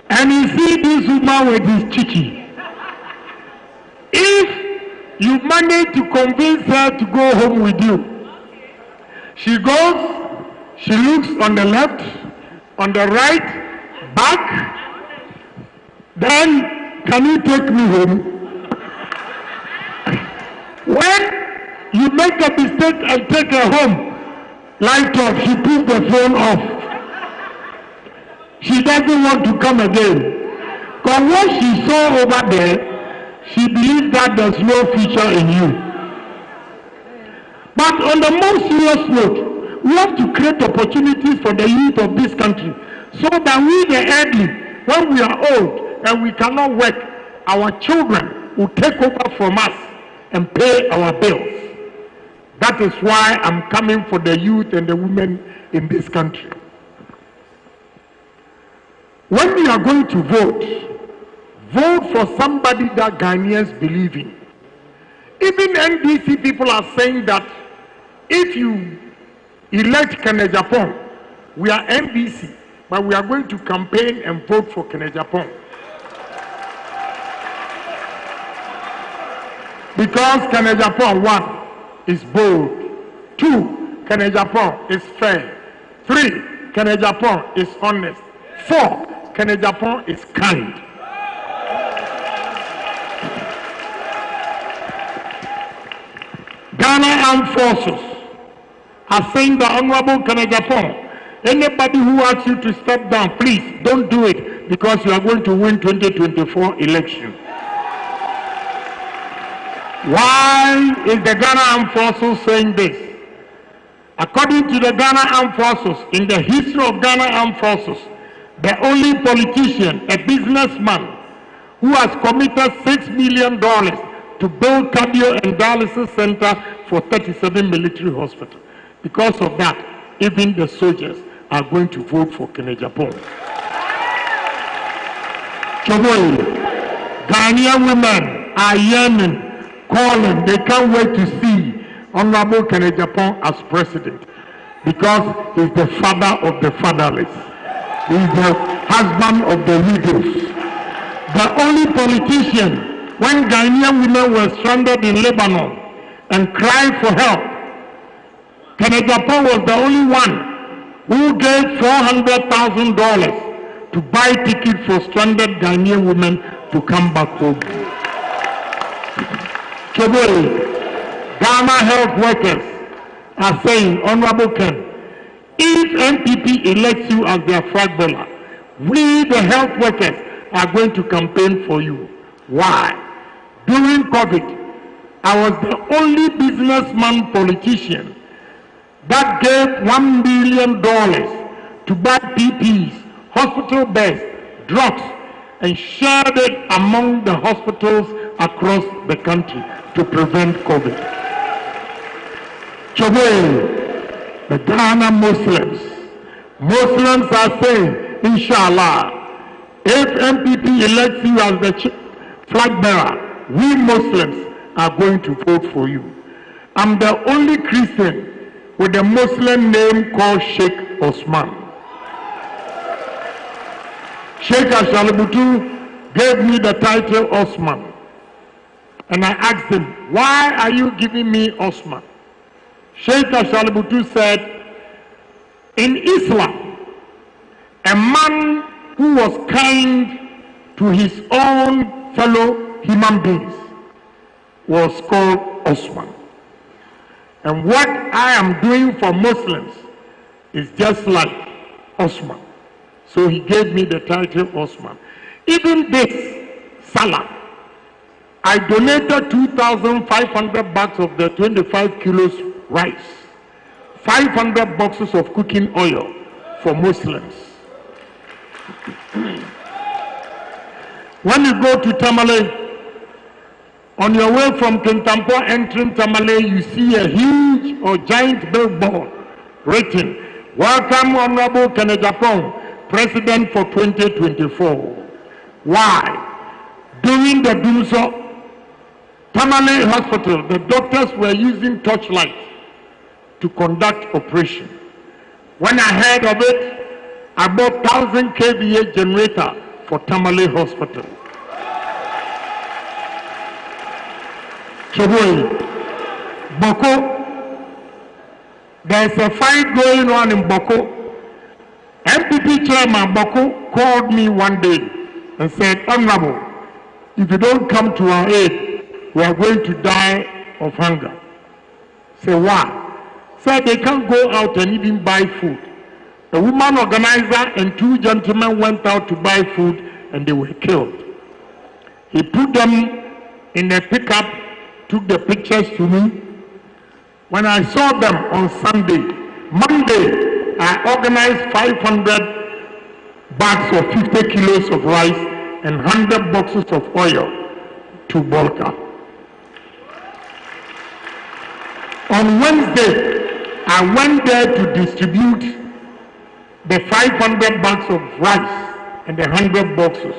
And you see this woman with this chichi. If you manage to convince her to go home with you, she goes, she looks on the left, on the right, back, then can you take me home? When you make a mistake and take her home, light off, she put the phone off. She doesn't want to come again. Because what she saw over there, she believes that there's no future in you. But on the more serious note, we have to create opportunities for the youth of this country so that we, the elderly, when we are old and we cannot work, our children will take over from us and pay our bills. That is why I'm coming for the youth and the women in this country. When we are going to vote, vote for somebody that Ghanaians believe in. Even NDC people are saying that if you elect Agyapong, we are NDC, but we are going to campaign and vote for Agyapong. Because Agyapong, 1, is bold. 2, Agyapong is fair. 3, Agyapong is honest. 4, Agyapong is kind. Ghana Armed Forces are saying the Honorable Agyapong, anybody who asks you to step down, please don't do it because you are going to win 2024 election. Why is the Ghana Armed Forces saying this? According to the Ghana Armed Forces, in the history of Ghana Armed Forces, the only politician, a businessman, who has committed $6 million to build cardio and dialysis center for 37 military hospitals. Because of that, even the soldiers are going to vote for Agyapong. Ghanaian women are yearning, calling, they can't wait to see Honorable Agyapong as president because he's the father of the fatherless. He's the husband of the widows. The only politician, when Ghanaian women were stranded in Lebanon and cried for help, Agyapong was the only one who gave $400,000 to buy tickets for stranded Ghanaian women to come back home. Ghana health workers are saying, Honorable Ken, if NPP elects you as their flag bearer, we, the health workers, are going to campaign for you. Why? During COVID, I was the only businessman politician that gave $1 million to buy PPEs, hospital beds, drugs, and shared it among the hospitals across the country to prevent COVID. The Ghana Muslims are saying, Inshallah, if MPP elects you as the flag bearer, we Muslims are going to vote for you. I'm the only Christian with a Muslim name called Sheikh Osman. Sheikh Ashalibutu gave me the title Osman. And I asked him, why are you giving me Osman? Sheikh Ashalibutu said, in Islam, a man who was kind to his own fellow human beings was called Osman. And what I am doing for Muslims is just like Osman. So he gave me the title Osman. Even this Salah, I donated 2,500 bags of the 25 kilos rice, 500 boxes of cooking oil for Muslims. When you go to Tamale, on your way from Kintampo entering Tamale, you see a huge or giant billboard written, Welcome Honorable Agyapong, President for 2024. Why? During the Dumso Tamale Hospital, the doctors were using torchlight to conduct operation. When I heard of it, I bought 1,000 kVA generator for Tamale Hospital. Boko, there's a fight going on in Boko. MPP chairman Boko called me one day and said, Honorable, if you don't come to our aid, we are going to die of hunger. Say, why? Said they can't go out and even buy food. A woman organizer and two gentlemen went out to buy food and they were killed. He put them in a pickup, took the pictures to me. When I saw them on Monday, I organized 500 bags of 50 kilos of rice and 100 boxes of oil to Bolka. On Wednesday, I went there to distribute the 500 bags of rice and the 100 boxes.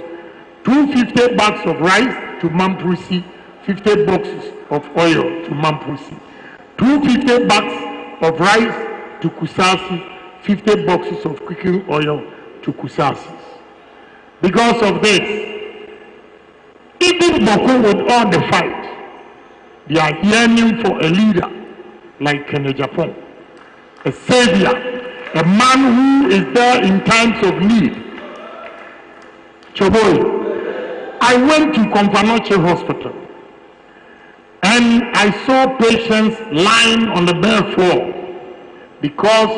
250 bags of rice to Mamprusi, 50 boxes of oil to Mamprusi. 250 bags of rice to Kusasi, 50 boxes of cooking oil to Kusasi. Because of this, even Boko with all the fight, they are yearning for a leader like Agyapong, a savior, a man who is there in times of need. Choboy, I went to Konfanoche Hospital and I saw patients lying on the bare floor because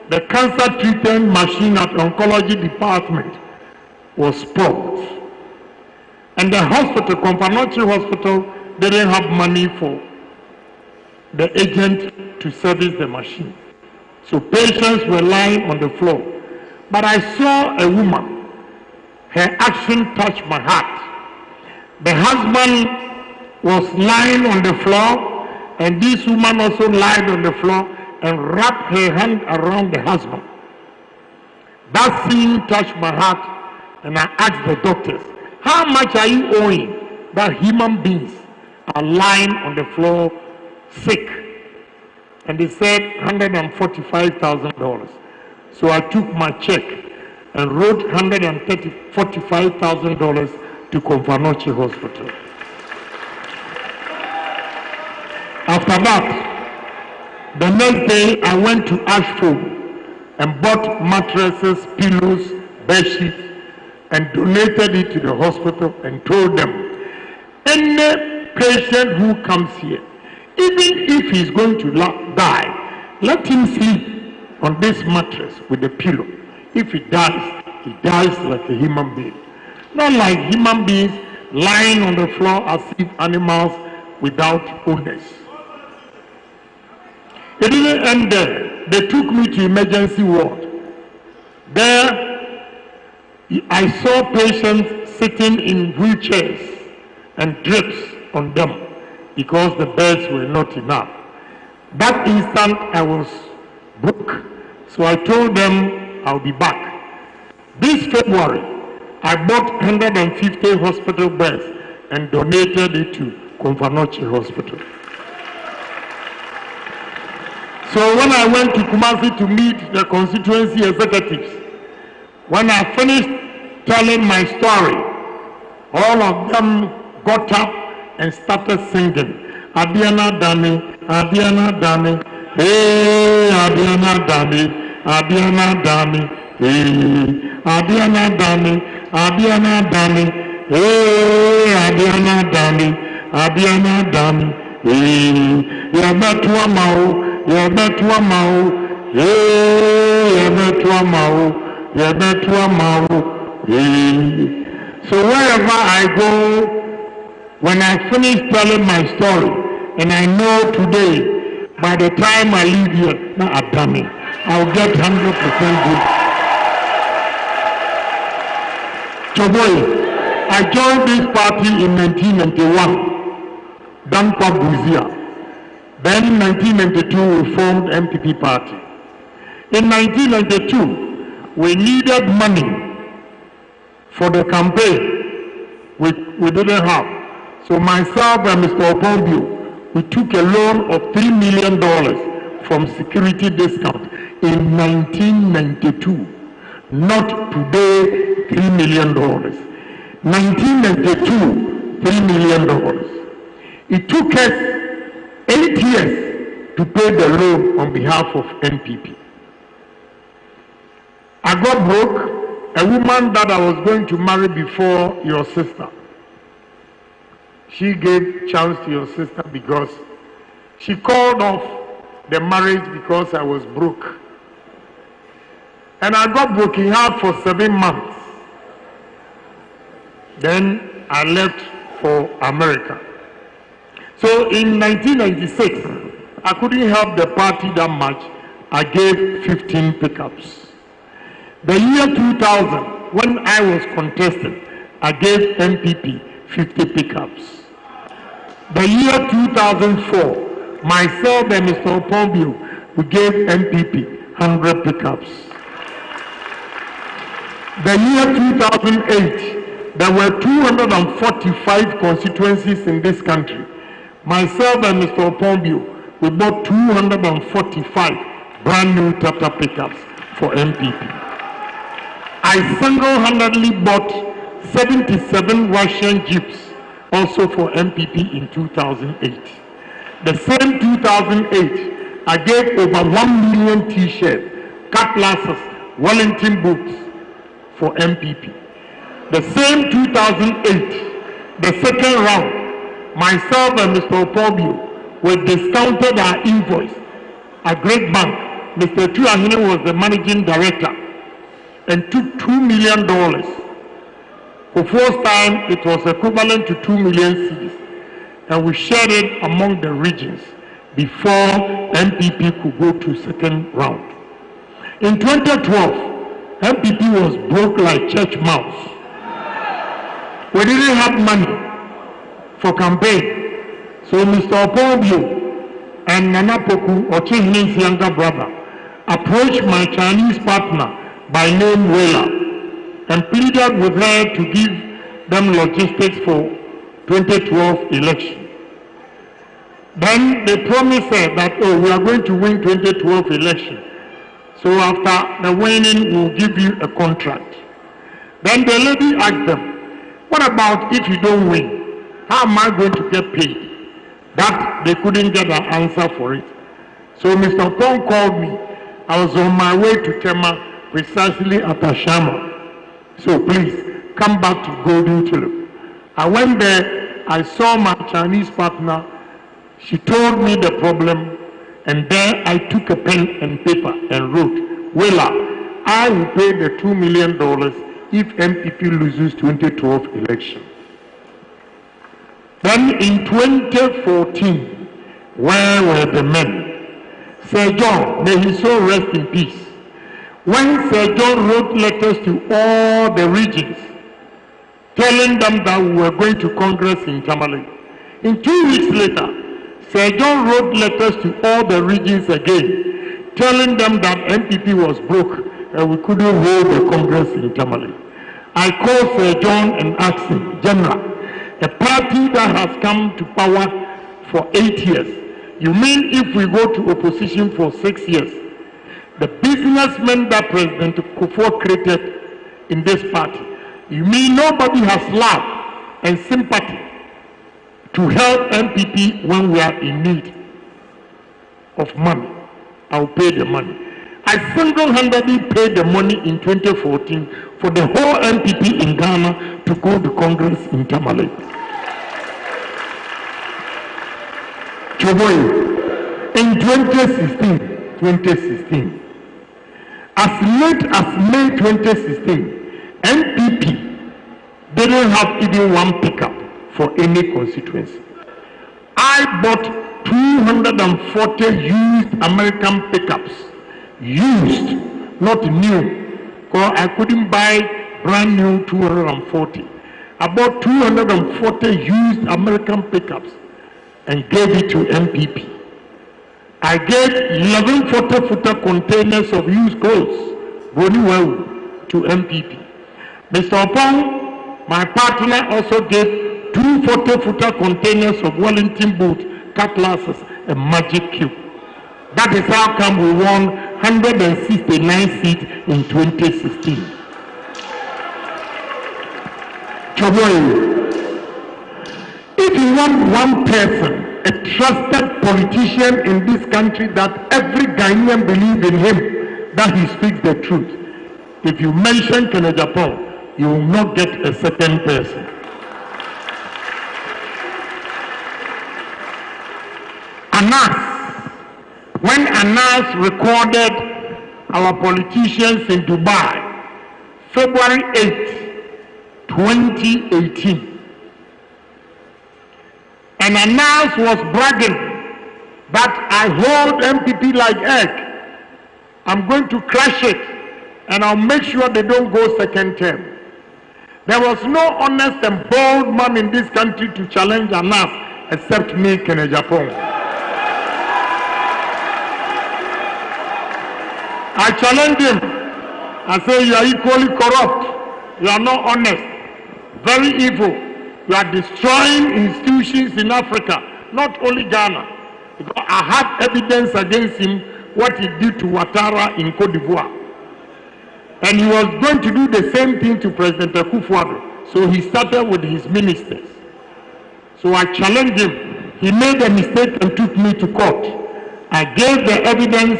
the cancer treatment machine at the oncology department was spoiled. And the hospital, Konfanoche Hospital, didn't have money for the agent to service the machine. So patients were lying on the floor. But I saw a woman, her action touched my heart. The husband was lying on the floor, and this woman also lied on the floor and wrapped her hand around the husband. That scene touched my heart, and I asked the doctors, how much are you owing that human beings are lying on the floor sick? And they said $145,000. So I took my check and wrote $145,000 to Konfanoche Hospital. After that, the next day I went to Ashford and bought mattresses, pillows, bed sheets, and donated it to the hospital and told them, any patient who comes here, even if he's going to die, let him sleep on this mattress with a pillow. If he dies like a human being. Not like human beings lying on the floor as if animals without owners. It didn't end there. They took me to emergency ward. There, I saw patients sitting in wheelchairs and drips on them because the beds were not enough. That instant I was broke. So I told them I'll be back. This February, I bought 150 hospital beds and donated it to Konfanoche Hospital. So when I went to Kumasi to meet the constituency executives, when I finished telling my story, all of them got up and started singing, Abiana Dami, Abiana Dami, hey, Abiana Dami, Abiana Dami, hey, Abiana Dami, Abiana Dami, hey, Abiana Dami, Abiana Dami, hey, Yabatua Mao, Yabatua Mao, hey, Yabatua Mao, Yabatua Mao, hey. So wherever I go, when I finish telling my story, and I know today, by the time I leave here, now I've done it, I'll get 100% good. Choboy, I joined this party in 1991, Dankwa Buzia. Then in 1992, we formed MPP party. In 1992, we needed money for the campaign. We didn't have. So myself and Mr. Opombio, we took a loan of $3 million from security discount in 1992. Not today, $3 million. 1992, $3 million. It took us 8 years to pay the loan on behalf of NPP. I got broke. A woman that I was going to marry before your sister she gave chance to your sister because she called off the marriage because I was broke. And I got broken heart for 7 months. Then I left for America. So in 1996, I couldn't help the party that much. I gave 15 pickups. The year 2000, when I was contesting, I gave MPP 50 pickups. The year 2004, myself and Mr. Opombio, we gave MPP 100 pickups. The year 2008, there were 245 constituencies in this country. Myself and Mr. Opombio, we bought 245 brand new Tata pickups for MPP. I single-handedly bought 77 Russian Jeeps also for MPP in 2008. The same 2008, I gave over 1 million t-shirts, cutlasses, Wellington boots for MPP. The same 2008, the second round, myself and Mr. Opombio, we discounted our invoice. A great bank, Mr. Tuahine was the managing director, and took $2 million. For first time, it was equivalent to 2 million cedis, and we shared it among the regions before MPP could go to second round. In 2012, MPP was broke like church mouse. We didn't have money for campaign. So Mr. Opombio and Nana Poku, Ochihine's younger brother, approached my Chinese partner by name Wela and pleaded with her to give them logistics for 2012 election. Then they promised her that, oh, we are going to win 2012 election. So after the winning, we'll give you a contract. Then the lady asked them, what about if you don't win? How am I going to get paid? That they couldn't get an answer for it. So Mr. Pong called me. I was on my way to Tema, precisely at Ashama. So please, come back to Golden Tulip. I went there, I saw my Chinese partner. She told me the problem, and there I took a pen and paper and wrote, Wela, I will pay the $2 million if MPP loses 2012 election. Then in 2014, where were the men? Sir John, may his soul rest in peace. When Sir John wrote letters to all the regions, telling them that we were going to Congress in Tamale, in 2 weeks later, Sir John wrote letters to all the regions again, telling them that MPP was broke and we couldn't hold the Congress in Tamale. I called Sir John and asked him, General, a party that has come to power for 8 years, you mean if we go to opposition for 6 years, the businessmen that President Kufuor created in this party, you mean nobody has love and sympathy to help MPP when we are in need of money? I'll pay the money. I single-handedly paid the money in 2014 for the whole MPP in Ghana to go to Congress in Tamale. In 2016, as late as May 2016, MPP didn't have even one pickup for any constituency. I bought 240 used American pickups. Used, not new, because I couldn't buy brand new 240. I bought 240 used American pickups and gave it to MPP. I gave 11 40-footer containers of used clothes, to MPP. Mr. Opong, my partner, also gave 2 40-footer containers of Wellington boots, cutlasses, and magic cube. That is how come we won 169 seats in 2016. If you want one person, a trusted politician in this country that every Ghanaian believes in him, that he speaks the truth, if you mention Agyapong, you will not get a second person. Anas, when Anas recorded our politicians in Dubai, February 8, 2018. And Anas was bragging that I hold MPP like egg. I'm going to crush it and I'll make sure they don't go second term. There was no honest and bold man in this country to challenge Anas except me, Agyapong. I challenged him. I say, you are equally corrupt. You are not honest. Very evil. You are destroying institutions in Africa, not only Ghana. Because I have evidence against him what he did to Ouattara in Côte d'Ivoire. And he was going to do the same thing to President Akufo-Addo. So he started with his ministers. So I challenged him. He made a mistake and took me to court. I gave the evidence,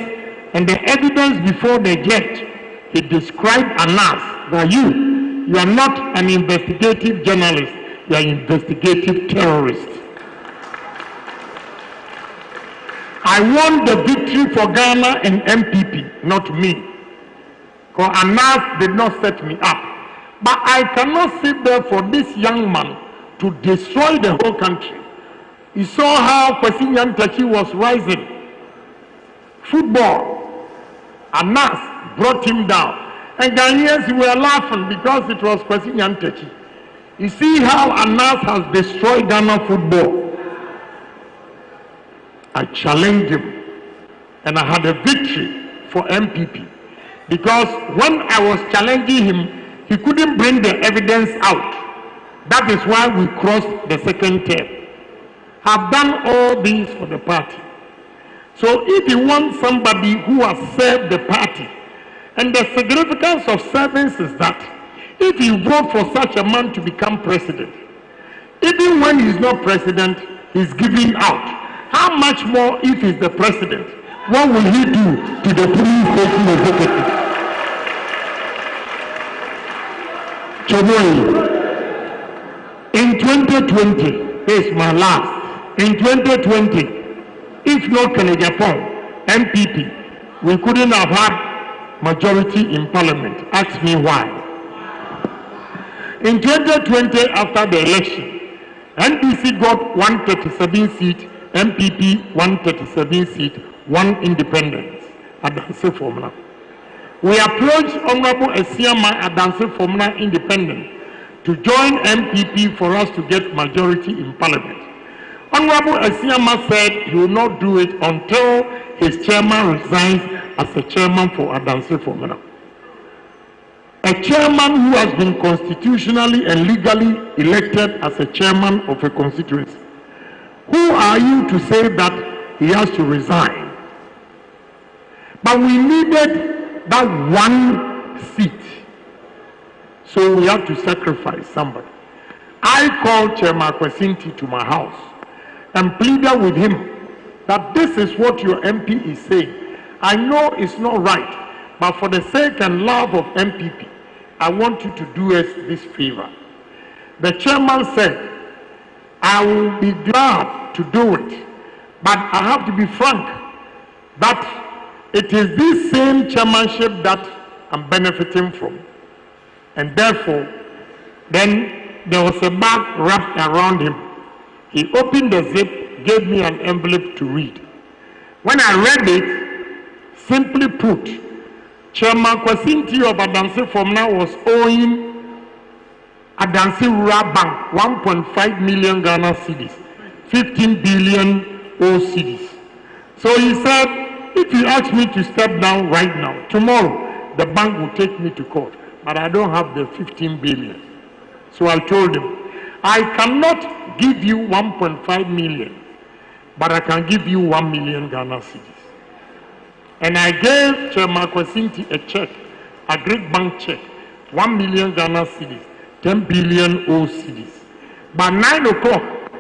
and the evidence before the judge, he described Anas that you are not an investigative journalist, you are an investigative terrorist. I won the victory for Ghana and MPP, not me. Because Anas did not set me up. But I cannot sit there for this young man to destroy the whole country. You saw how Kwesi Nyantakyi was rising. Football. Anas brought him down. And Ghanaians were laughing because it was Kwesi Nyantakyi. You see how Anas has destroyed Ghana football. I challenged him. And I had a victory for MPP. Because when I was challenging him, he couldn't bring the evidence out. That is why we crossed the second term. I've done all these for the party. So if you want somebody who has served the party, and the significance of service is that if you vote for such a man to become president, even when he's not president, he's giving out. How much more if he's the president? What will he do to the police station executive? In 2020, this is my last. In 2020, if not Agyapong, MPP, we couldn't have had majority in parliament. Ask me why. In 2020, after the election, NDC got 137 seats, MPP 137 seats, 1 independent at Adanse Formula. We approached Honorable Esiama Adanse Formula Independent to join MPP for us to get majority in parliament. Honorable Esiama said he will not do it until his chairman resigns as a chairman for Adanse Formula. A chairman who has been constitutionally and legally elected as a chairman of a constituency. Who are you to say that he has to resign? But we needed that one seat. So we have to sacrifice somebody. I called Chairman Kwasinti to my house and pleaded with him that this is what your MP is saying. I know it's not right, but for the sake and love of MPP, I want you to do us this favor. The chairman said, I will be glad to do it, but I have to be frank that it is this same chairmanship that I'm benefiting from. And therefore, then there was a bag wrapped around him. He opened the zip, gave me an envelope to read. When I read it, simply put, Chairman Kwasinti of Adanse Formula was owing Adanse Rural Bank 1.5 million Ghana cedis, 15 billion O cedis. So he said, if you ask me to step down right now, tomorrow the bank will take me to court, but I don't have the 15 billion. So I told him, I cannot give you 1.5 million, but I can give you 1 million Ghana cedis. And I gave Chairman Kwasinti a check, a Greek bank check, 1 million Ghana cedis, 10 billion O cedis. By 9 o'clock,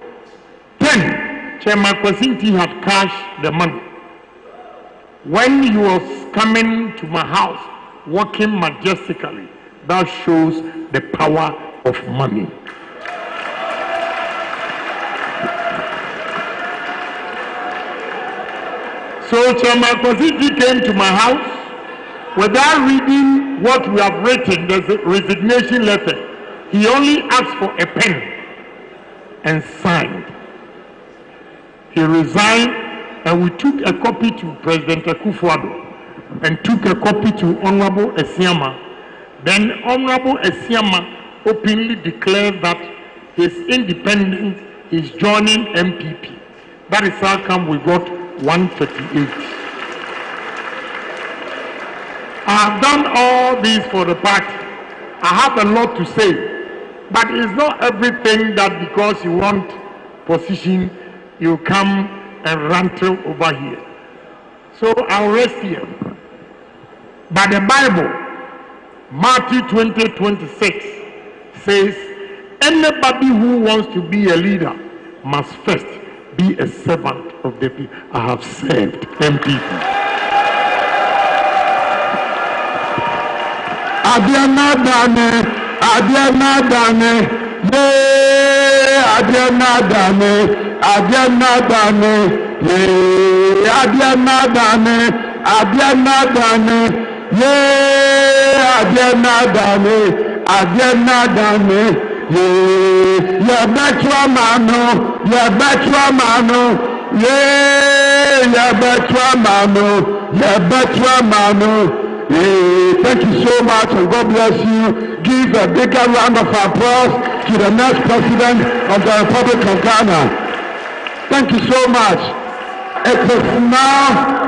10, Chairman Kwasinti had cashed the money. When he was coming to my house, walking majestically, that shows the power of money. So Chairman Constituency came to my house without reading what we have written. There's a resignation letter. He only asked for a pen and signed. He resigned, and we took a copy to President Akufo-Addo and took a copy to Honorable Esiama. Then Honorable Esiama openly declared that his independence is joining MPP. That is how come we got 138. I have done all this for the party. I have a lot to say, but it's not everything that because you want position, you come and rantle over here. So I'll rest here. But the Bible, Matthew 20:26, says, anybody who wants to be a leader must first be a servant of the people. I have served MPP. Adiana Dane, Adiana Dane, Adiana Dane, Adiana Dane, Adiana Dane, Adiana Dane, Adiana Dane, Adiana Dane, Yabetra Mano, Yabetra Mano, Yabetra Mano, Yabetra Mano. Thank you so much, and God bless you. Give a bigger round of applause to the next president of the Republic of Ghana. Thank you so much. It is now